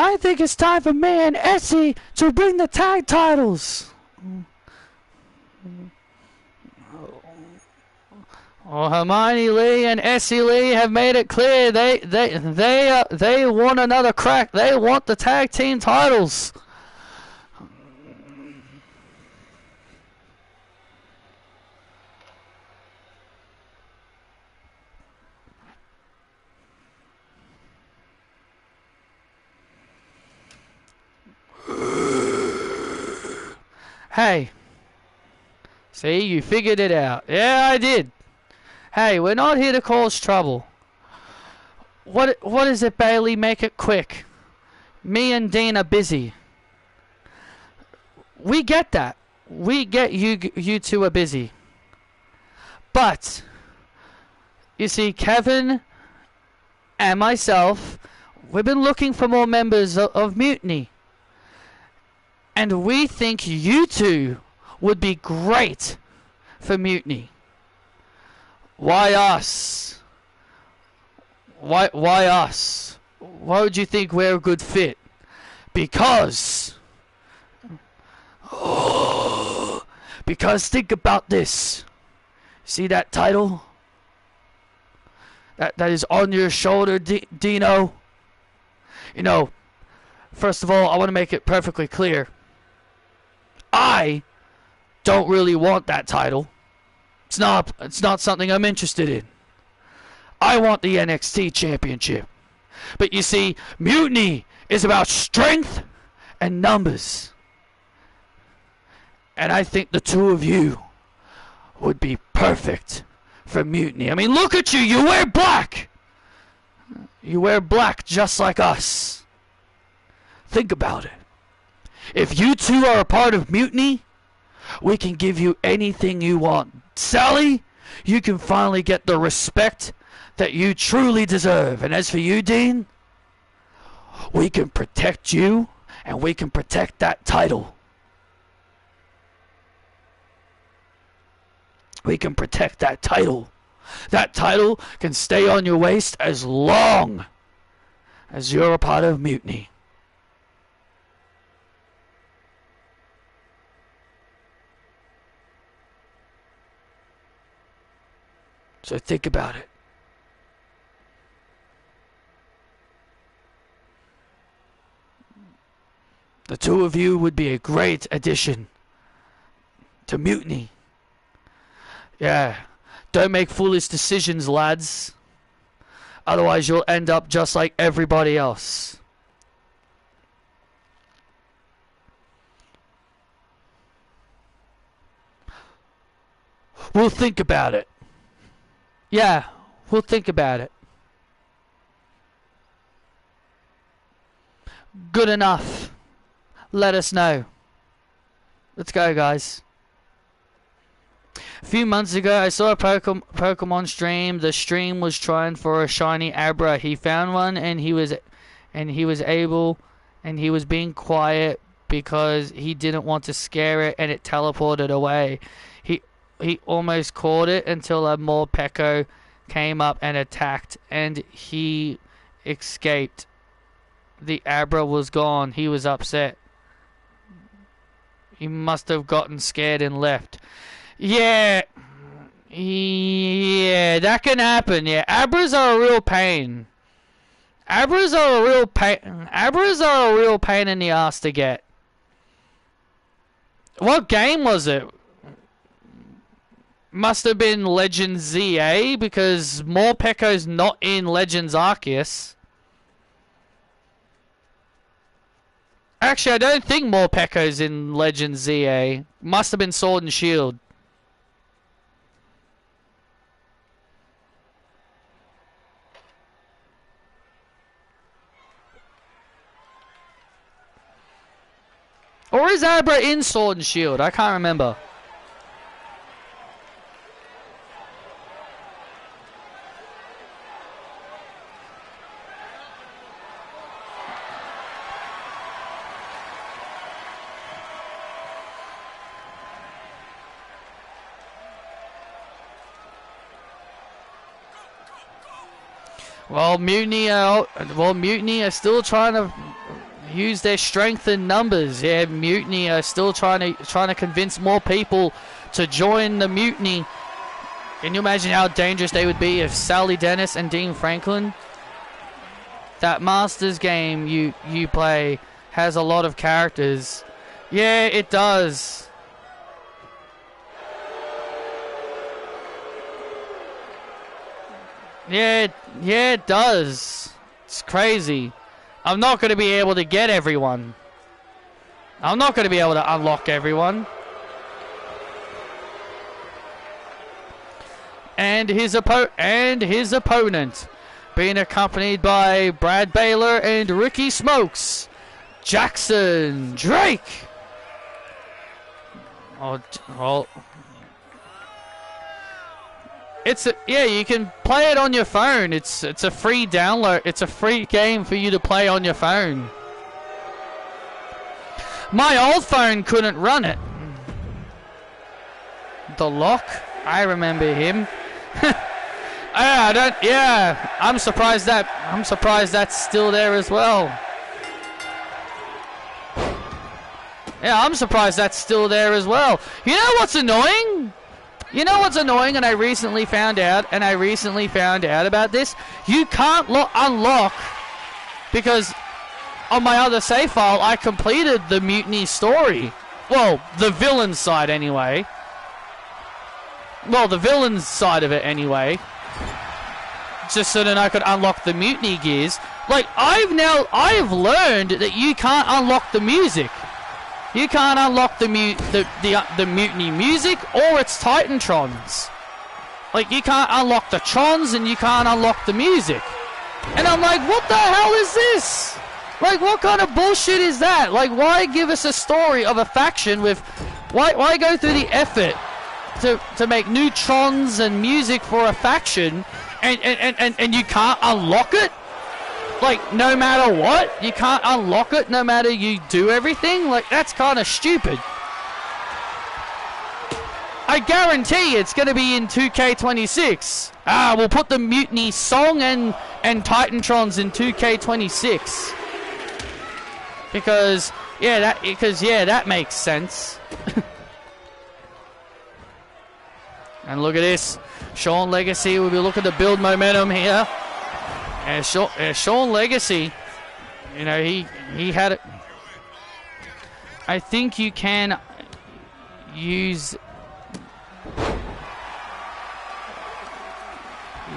I think it's time for me and Essie to bring the tag titles. Well, Hermione Lee and Essie Lee have made it clear they want another crack. They want the tag team titles. Hey. See, you figured it out. Yeah, I did. Hey, we're not here to cause trouble. What is it, Bailey? Make it quick. Me and Dean are busy. We get that. We get you two are busy. But, you see, Kevin and myself, we've been looking for more members of Mutiny. And we think you two would be great for Mutiny. Why us? Why us? Why would you think we're a good fit? Because think about this. See that title? That is on your shoulder, Dino. You know, first of all, I want to make it perfectly clear. I don't really want that title. It's not something I'm interested in. I want the NXT Championship. But you see, Mutiny is about strength and numbers. And I think the two of you would be perfect for Mutiny. I mean, look at you. You wear black. You wear black just like us. Think about it. If you two are a part of Mutiny, we can give you anything you want. Sally, you can finally get the respect that you truly deserve. And as for you, Dean, we can protect you and we can protect that title. We can protect that title. That title can stay on your waist as long as you're a part of Mutiny. So think about it. The two of you would be a great addition to Mutiny. Yeah, don't make foolish decisions, lads. Otherwise you'll end up just like everybody else. We'll think about it. Yeah, we'll think about it. Good enough. Let us know. Let's go, guys. A few months ago, I saw a Pokemon stream. The stream was trying for a shiny Abra. He found one, and he was being quiet because he didn't want to scare it, and it teleported away. He almost caught it until a Morpeko came up and attacked, and he escaped. The Abra was gone. He was upset. He must have gotten scared and left. Yeah, that can happen. Yeah, Abras are a real pain. Abras are a real pain in the ass to get. What game was it? Must have been Legends ZA, because Morpeko's not in Legends Arceus. Actually, I don't think Morpeko's in Legends ZA. Must have been Sword and Shield. Or is Abra in Sword and Shield? I can't remember. Mutiny are still trying to use their strength in numbers. Yeah, Mutiny are still trying to convince more people to join the Mutiny. Can you imagine how dangerous they would be if Sally Dennis and Dean Franklin? That Masters game you play has a lot of characters. Yeah, it does. Yeah, it does. It's crazy. I'm not going to be able to get everyone. I'm not going to be able to unlock everyone. and his opponent, being accompanied by Brad Baylor and Ricky Smokes, Jackson Drake. Oh, yeah, you can play it on your phone. It's a free download. It's a free game for you to play on your phone. My old phone couldn't run it. The Lock, I remember him. I'm surprised that's still there as well. Yeah, I'm surprised that's still there as well. You know what's annoying? And I recently found out about this. You can't unlock, because on my other save file, I completed the Mutiny story. Well, the villain side anyway. Well, the villain's side of it anyway. Just so that I could unlock the Mutiny gears. Like, I've learned that you can't unlock the music. You can't unlock the Mutiny music or its Titantrons. Like, you can't unlock the Trons and you can't unlock the music. And I'm like, what the hell is this? Like, what kind of bullshit is that? Like, why give us a story of a faction with... Why go through the effort to make new Trons and music for a faction and you can't unlock it? Like, no matter what, you can't unlock it no matter you do everything? Like, that's kind of stupid. I guarantee it's going to be in 2K26. We'll put the Mutiny song and Titantrons in 2K26. Because that makes sense. And look at this. Sean Legacy will be looking to build momentum here. And Sean Legacy, you know, he had it. I think you can use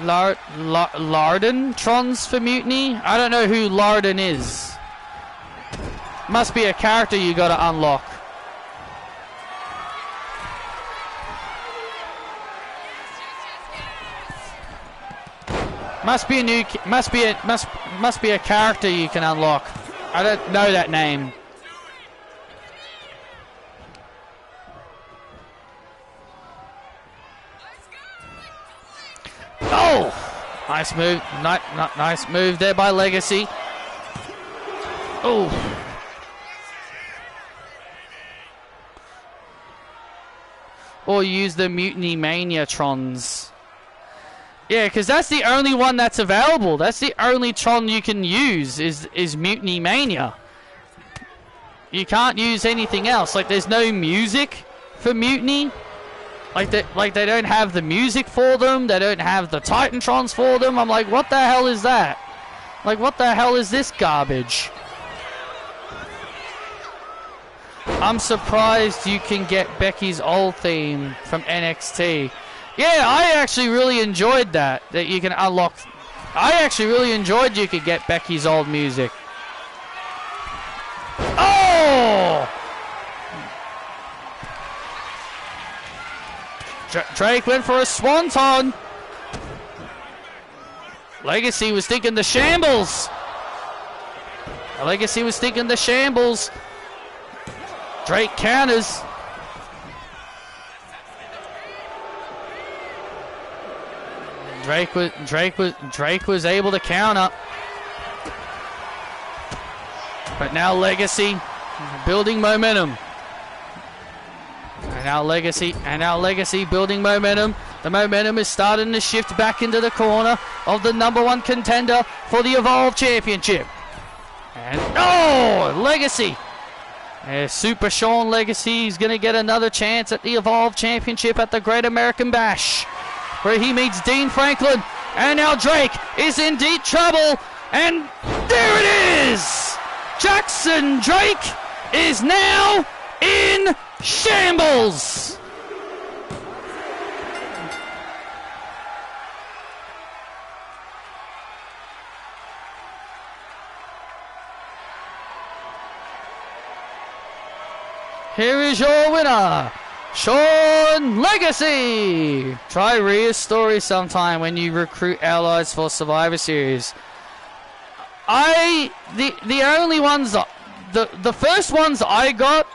Larden-trons for Mutiny. I don't know who Larden is. Must be a character you gotta unlock. Must be a character you can unlock. I don't know that name. Oh! Nice move. Nice move there by Legacy. Oh. Or use the Mutiny Mania-trons. Yeah, because that's the only one that's available. That's the only Tron you can use is Mutiny Mania. You can't use anything else. Like, there's no music for Mutiny. Like they don't have the music for them. They don't have the Titantrons for them. I'm like, what the hell is that? Like, what the hell is this garbage? I'm surprised you can get Becky's old theme from NXT. Yeah, I actually really enjoyed that you can unlock. I actually really enjoyed you could get Becky's old music. Oh! Drake went for a swanton. Legacy was thinking the shambles. Legacy was thinking the shambles. Drake counters. Drake was able to counter. But now Legacy building momentum. And now Legacy building momentum. The momentum is starting to shift back into the corner of the #1 contender for the Evolve Championship. And oh, Legacy. Super Sean Legacy is going to get another chance at the Evolve Championship at the Great American Bash, where he meets Dean Franklin. And now Drake is in deep trouble. And there it is! Jackson Drake is now in shambles! Here is your winner, Sean Legacy! Try Rhea's story sometime when you recruit allies for Survivor Series. The only ones, the first ones I got,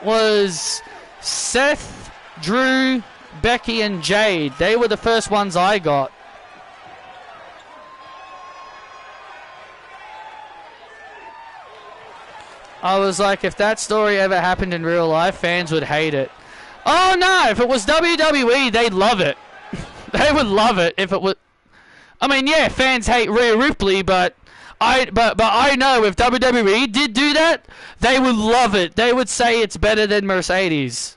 was Seth, Drew, Becky, and Jade. They were the first ones I got. I was like, if that story ever happened in real life, fans would hate it. Oh no, if it was WWE, they'd love it. They would love it if it was. I mean, yeah, fans hate Rhea Ripley, but I know if WWE did do that, they would love it. They would say it's better than Mercedes.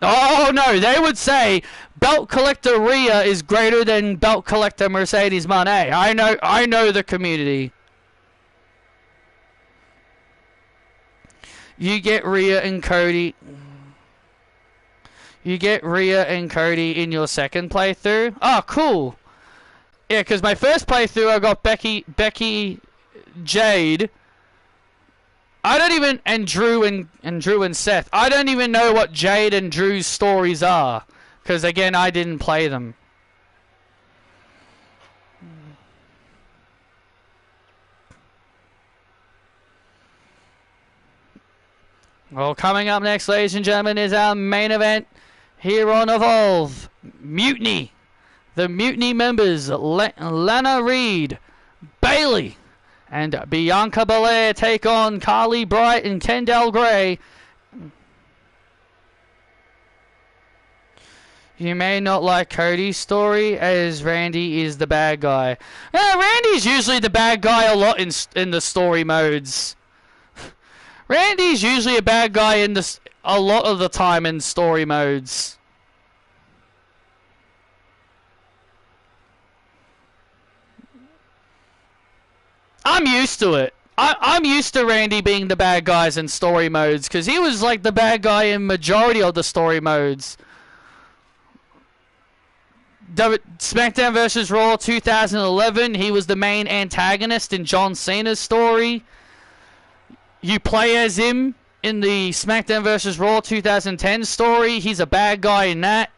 Oh no, they would say Belt Collector Rhea is greater than Belt Collector Mercedes Moné. I know the community. You get Rhea and Cody. You get Rhea and Cody in your second playthrough. Oh, cool. Yeah, because my first playthrough I got Becky, Jade. I don't even and Drew and Seth. I don't even know what Jade and Drew's stories are, because again I didn't play them. Well, coming up next, ladies and gentlemen, is our main event here on Evolve. Mutiny. The Mutiny members, Lana Reed, Bayley, and Bianca Belair take on Carly Bright and Kendall Gray. You may not like Cody's story, as Randy is the bad guy. Randy's usually the bad guy a lot in the story modes. Randy's usually a bad guy in this a lot of the time in story modes. I'm used to it. I'm used to Randy being the bad guys in story modes, because he was like the bad guy in majority of the story modes. SmackDown vs. Raw 2011, he was the main antagonist in John Cena's story. You play as him in the SmackDown vs. Raw 2010 story. He's a bad guy in that.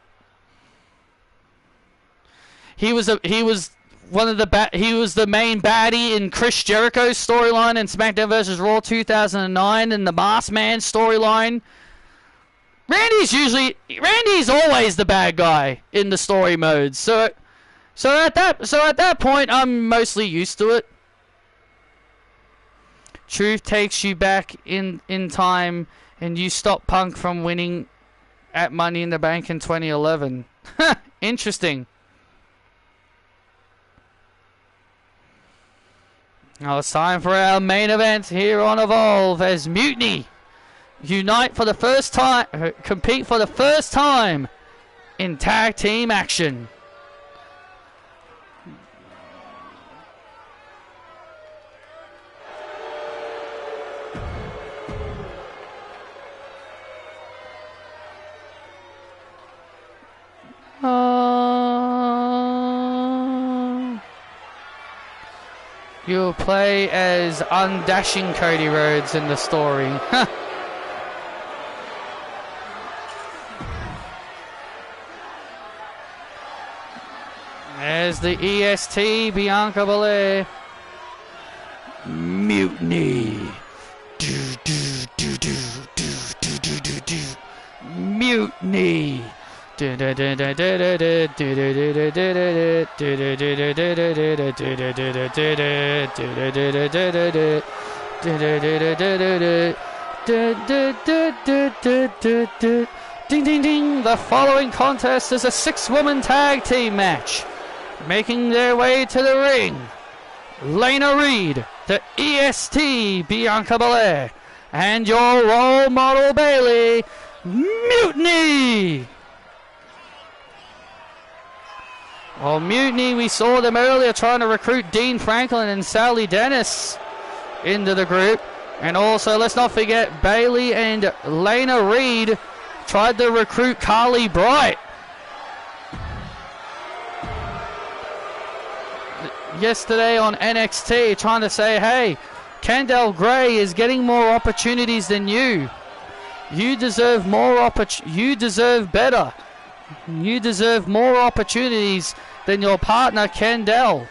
He was the main baddie in Chris Jericho's storyline in SmackDown vs. Raw 2009 and the Masked Man storyline. Randy's always the bad guy in the story modes. So at that point, I'm mostly used to it. Truth takes you back in time, and you stop Punk from winning at Money in the Bank in 2011. Interesting. Now it's time for our main event here on Evolve, as Mutiny unite for the first time, compete for the first time in tag team action. You'll play as undashing Cody Rhodes in the story. As the EST, Bianca Belair. Mutiny. Mutiny. Ding ding ding. The following contest is a 6-woman tag team match. Making their way to the ring, Lana Reed, the EST, Bianca Belair, and your role model Bayley. Mutiny! Well, Mutiny, we saw them earlier trying to recruit Dean Franklin and Sally Dennis into the group. And also, let's not forget, Bayley and Lana Reed tried to recruit Carly Bright. Yesterday on NXT, trying to say, hey, Candice Gray is getting more opportunities than you. You deserve more you deserve better. You deserve more opportunities than your partner, Candice.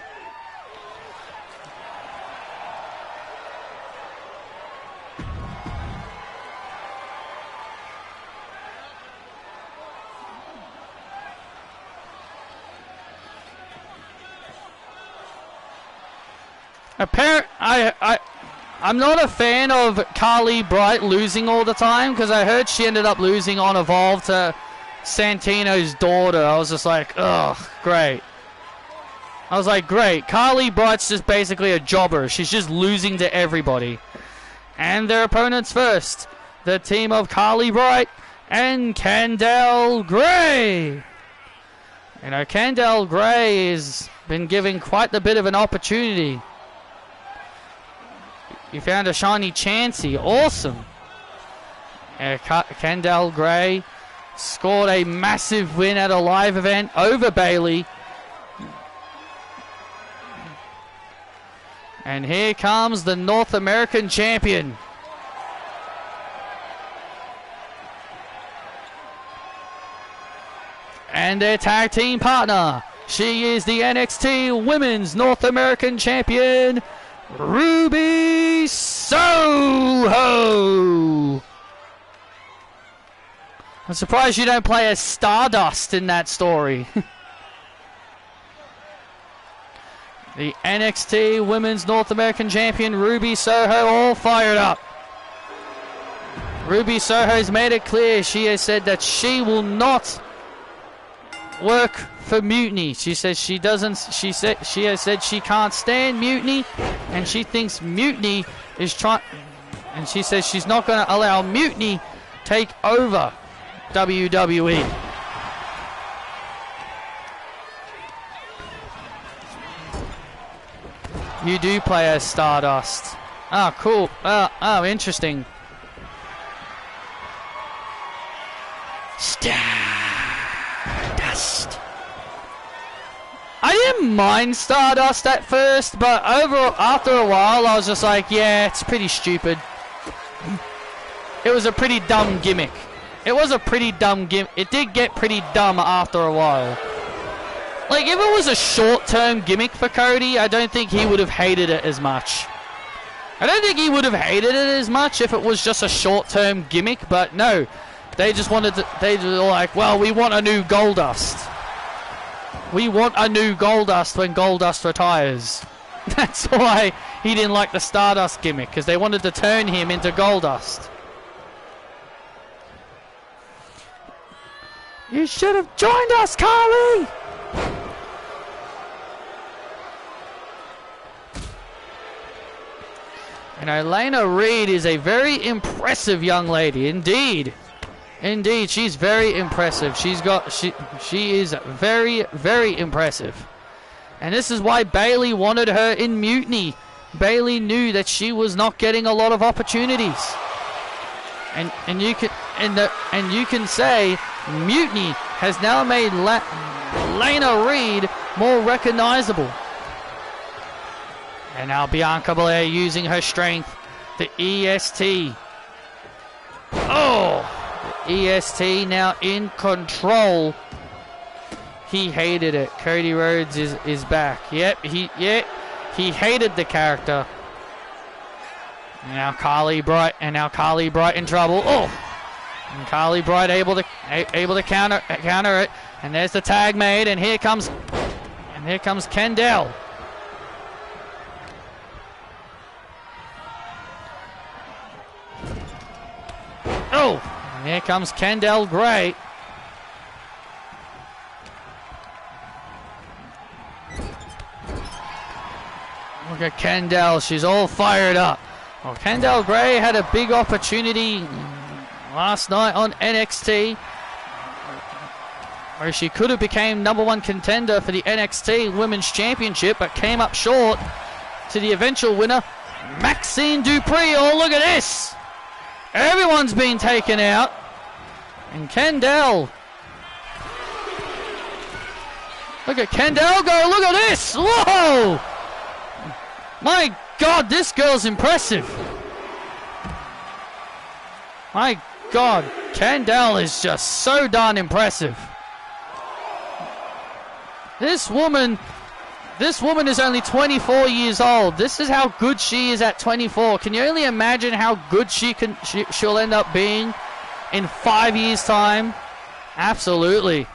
I'm not a fan of Carly Bright losing all the time, because I heard she ended up losing on Evolve to Santino's daughter. I was just like, ugh, great. I was like, great. Carly Bright's just basically a jobber. She's just losing to everybody. And their opponents first. The team of Carly Bright and Candice Gray. You know, Candice Gray has been given quite a bit of an opportunity. You found a shiny Chansey. Awesome. Candice Gray scored a massive win at a live event over Bayley. And here comes the North American champion. And their tag team partner. She is the NXT Women's North American Champion, Ruby Soho. I'm surprised you don't play as Stardust in that story. The NXT Women's North American Champion, Ruby Soho, all fired up. Ruby Soho's made it clear. She has said that she will not work for Mutiny. She says she doesn't. She has said she can't stand Mutiny, and she thinks Mutiny is trying. And she says she's not going to allow Mutiny take over WWE. You do play as Stardust. Oh, cool. Oh, interesting. Stardust. I didn't mind Stardust at first, but after a while, I was just like, yeah, it's pretty stupid. It was a pretty dumb gimmick. It was a pretty dumb gimmick. It did get pretty dumb after a while. Like, if it was a short-term gimmick for Cody, I don't think he would have hated it as much. I don't think he would have hated it as much if it was just a short-term gimmick, but no. They just wanted to, they were like, well, we want a new Goldust. We want a new Goldust when Goldust retires. That's why he didn't like the Stardust gimmick, because they wanted to turn him into Goldust. You should have joined us, Carly! And Elena Reed is a very impressive young lady, indeed. Indeed, she's very impressive. She is very, very impressive. And this is why Bayley wanted her in Mutiny. Bayley knew that she was not getting a lot of opportunities. And you can say Mutiny has now made Elena Reed more recognizable. And now Bianca Belair using her strength. The EST. Oh! The EST now in control. He hated it. Cody Rhodes is back. Yep, he hated the character. Now Carly Bright in trouble. Oh! And Carly Bright able to counter it. And there's the tag made, and here comes Kendall. Oh, and here comes Candice Gray. Look at Candice, she's all fired up. Well, Candice Gray had a big opportunity last night on NXT, where she could have became #1 contender for the NXT Women's Championship, but came up short to the eventual winner, Maxine Dupree. Oh, look at this! Everyone's been taken out. And Candice. Look at Candice go. Look at this. Whoa! My God, this girl's impressive. My God, Candice is just so darn impressive. This woman is only 24 years old. This is how good she is at 24. Can you only imagine how good she'll end up being in 5 years' time? Absolutely.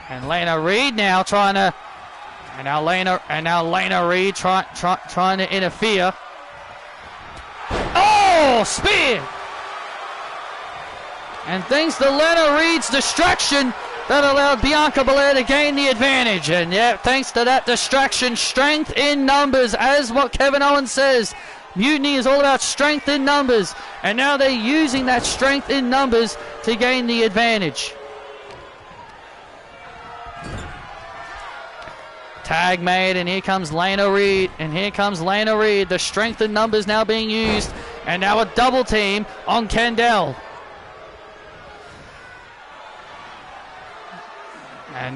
And Lena Reed now trying to, and now Lena Reed trying to interfere. Oh, spear! And thanks to Lena Reed's distraction, that allowed Bianca Belair to gain the advantage. And yeah, thanks to that distraction, strength in numbers, as what Kevin Owens says. Mutiny is all about strength in numbers. And now they're using that strength in numbers to gain the advantage. Tag made, and here comes Lena Reed. The strength in numbers now being used. And now a double team on Kendall. And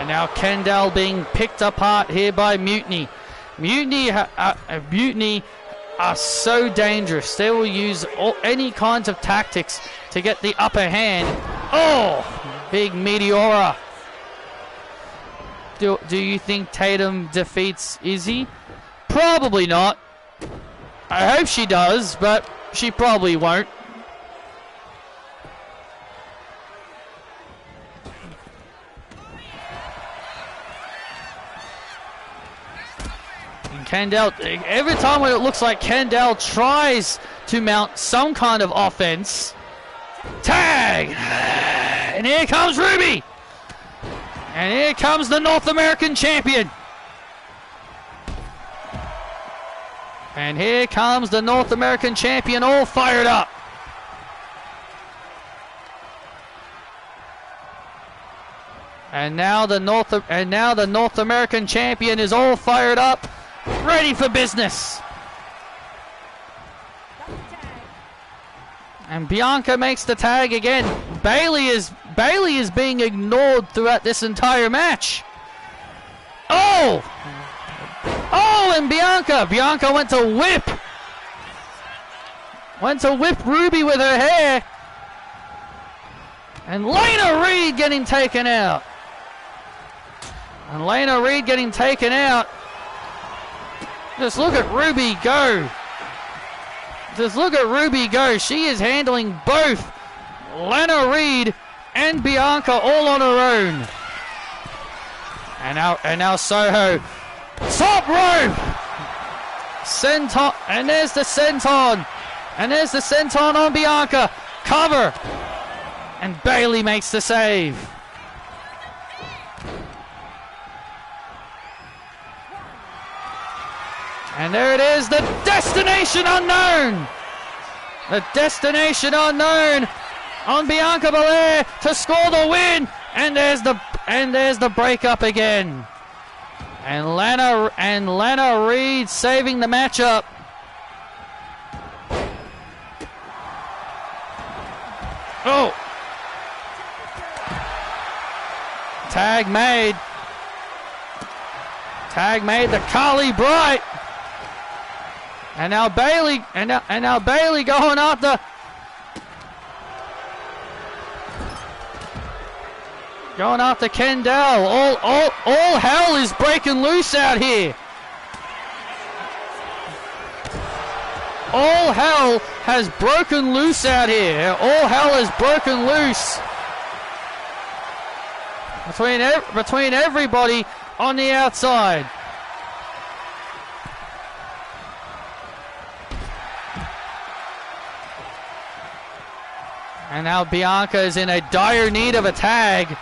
now Kendall being picked apart here by Mutiny. Mutiny are so dangerous. They will use any kinds of tactics to get the upper hand. Oh, big Meteora. Do you think Tatum defeats Izzy? Probably not. I hope she does, but she probably won't. Kendall, every time when it looks like Kendall tries to mount some kind of offense. Tag! And here comes Ruby! And here comes the North American champion. And here comes the North American champion, all fired up. And now the North American champion is all fired up, ready for business. And Bianca makes the tag again. Bayley is being ignored throughout this entire match. Oh! Oh, and Bianca went to whip Ruby with her hair. And Lena Reed getting taken out. Just look at Ruby go. She is handling both Lena Reed and Bianca all on her own. And now Soho. Top rope! Senton, and there's the senton. On Bianca. Cover. And Bayley makes the save. And there it is, the Destination Unknown. The Destination Unknown on Bianca Belair to score the win. And there's the breakup again. And Lena Reed saving the matchup. Oh. Tag made. The Carly Bright. And now Bayley going after Kendall. All hell is breaking loose out here. All hell has broken loose out here. All hell has broken loose between everybody on the outside. And now Bianca is in a dire need of a tag.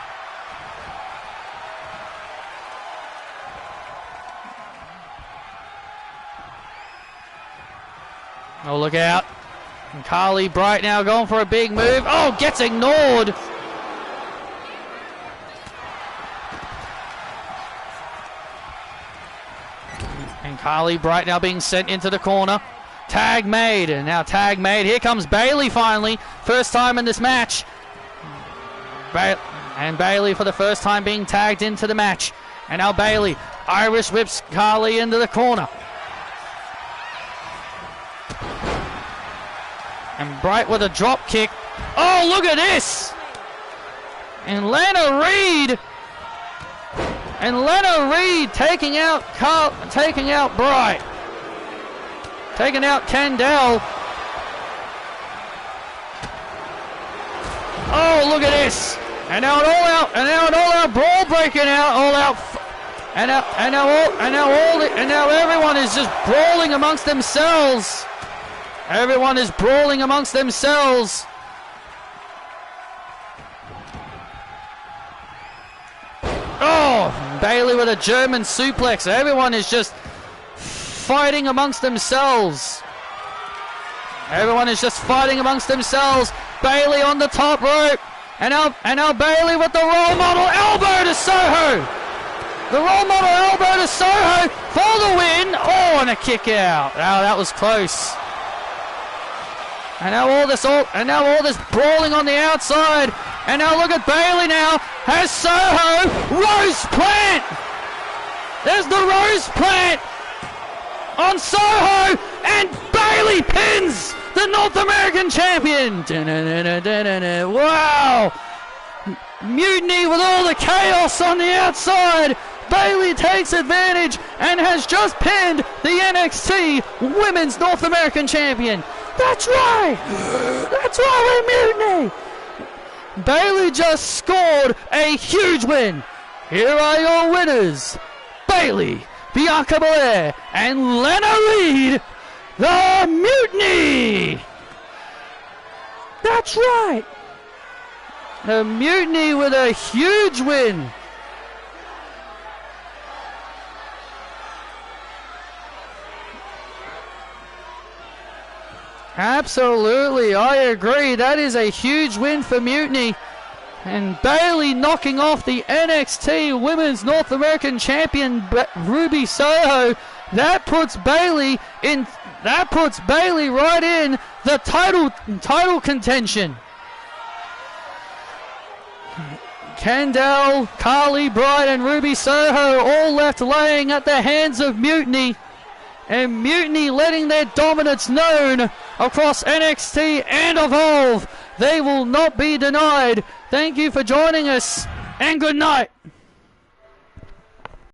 Oh, look out. And Carly Bright now going for a big move. Oh, gets ignored. And Carly Bright now being sent into the corner. Tag made, and now tag made. Here comes Bayley finally. First time in this match. And Bayley for the first time being tagged into the match. And now Bayley Irish whips Carly into the corner. And Bright with a drop kick. Oh, look at this! And Lana Reed taking out Bright. Taking out Kendall. Oh, look at this! And now an all-out brawl breaking out, and now everyone is just brawling amongst themselves. Everyone is brawling amongst themselves. Oh, Bayley with a German suplex. Everyone is just fighting amongst themselves. Everyone is just fighting amongst themselves. Bayley on the top rope. And now Bayley with the role model elbow to Soho. The role model elbow to Soho for the win. Oh, and a kick out. Oh, that was close. And now all this brawling on the outside. And now look at Bayley now. Has Soho. Rose plant. There's the rose plant on Soho. And Bayley pins the North American champion. Wow. Mutiny with all the chaos on the outside. Bayley takes advantage and has just pinned the NXT Women's North American Champion. That's right. That's right, we're Mutiny. Bayley just scored a huge win. Here are your winners. Bayley, Bianca Belair, and Lana Reed. The Mutiny! That's right! The Mutiny with a huge win! Absolutely, I agree. That is a huge win for Mutiny. And Bayley knocking off the NXT Women's North American Champion Ruby Soho. That puts Bayley right in the title contention. Kendall, Carly, Bright, and Ruby Soho all left laying at the hands of Mutiny. And Mutiny letting their dominance known across NXT and Evolve. They will not be denied. Thank you for joining us, and good night.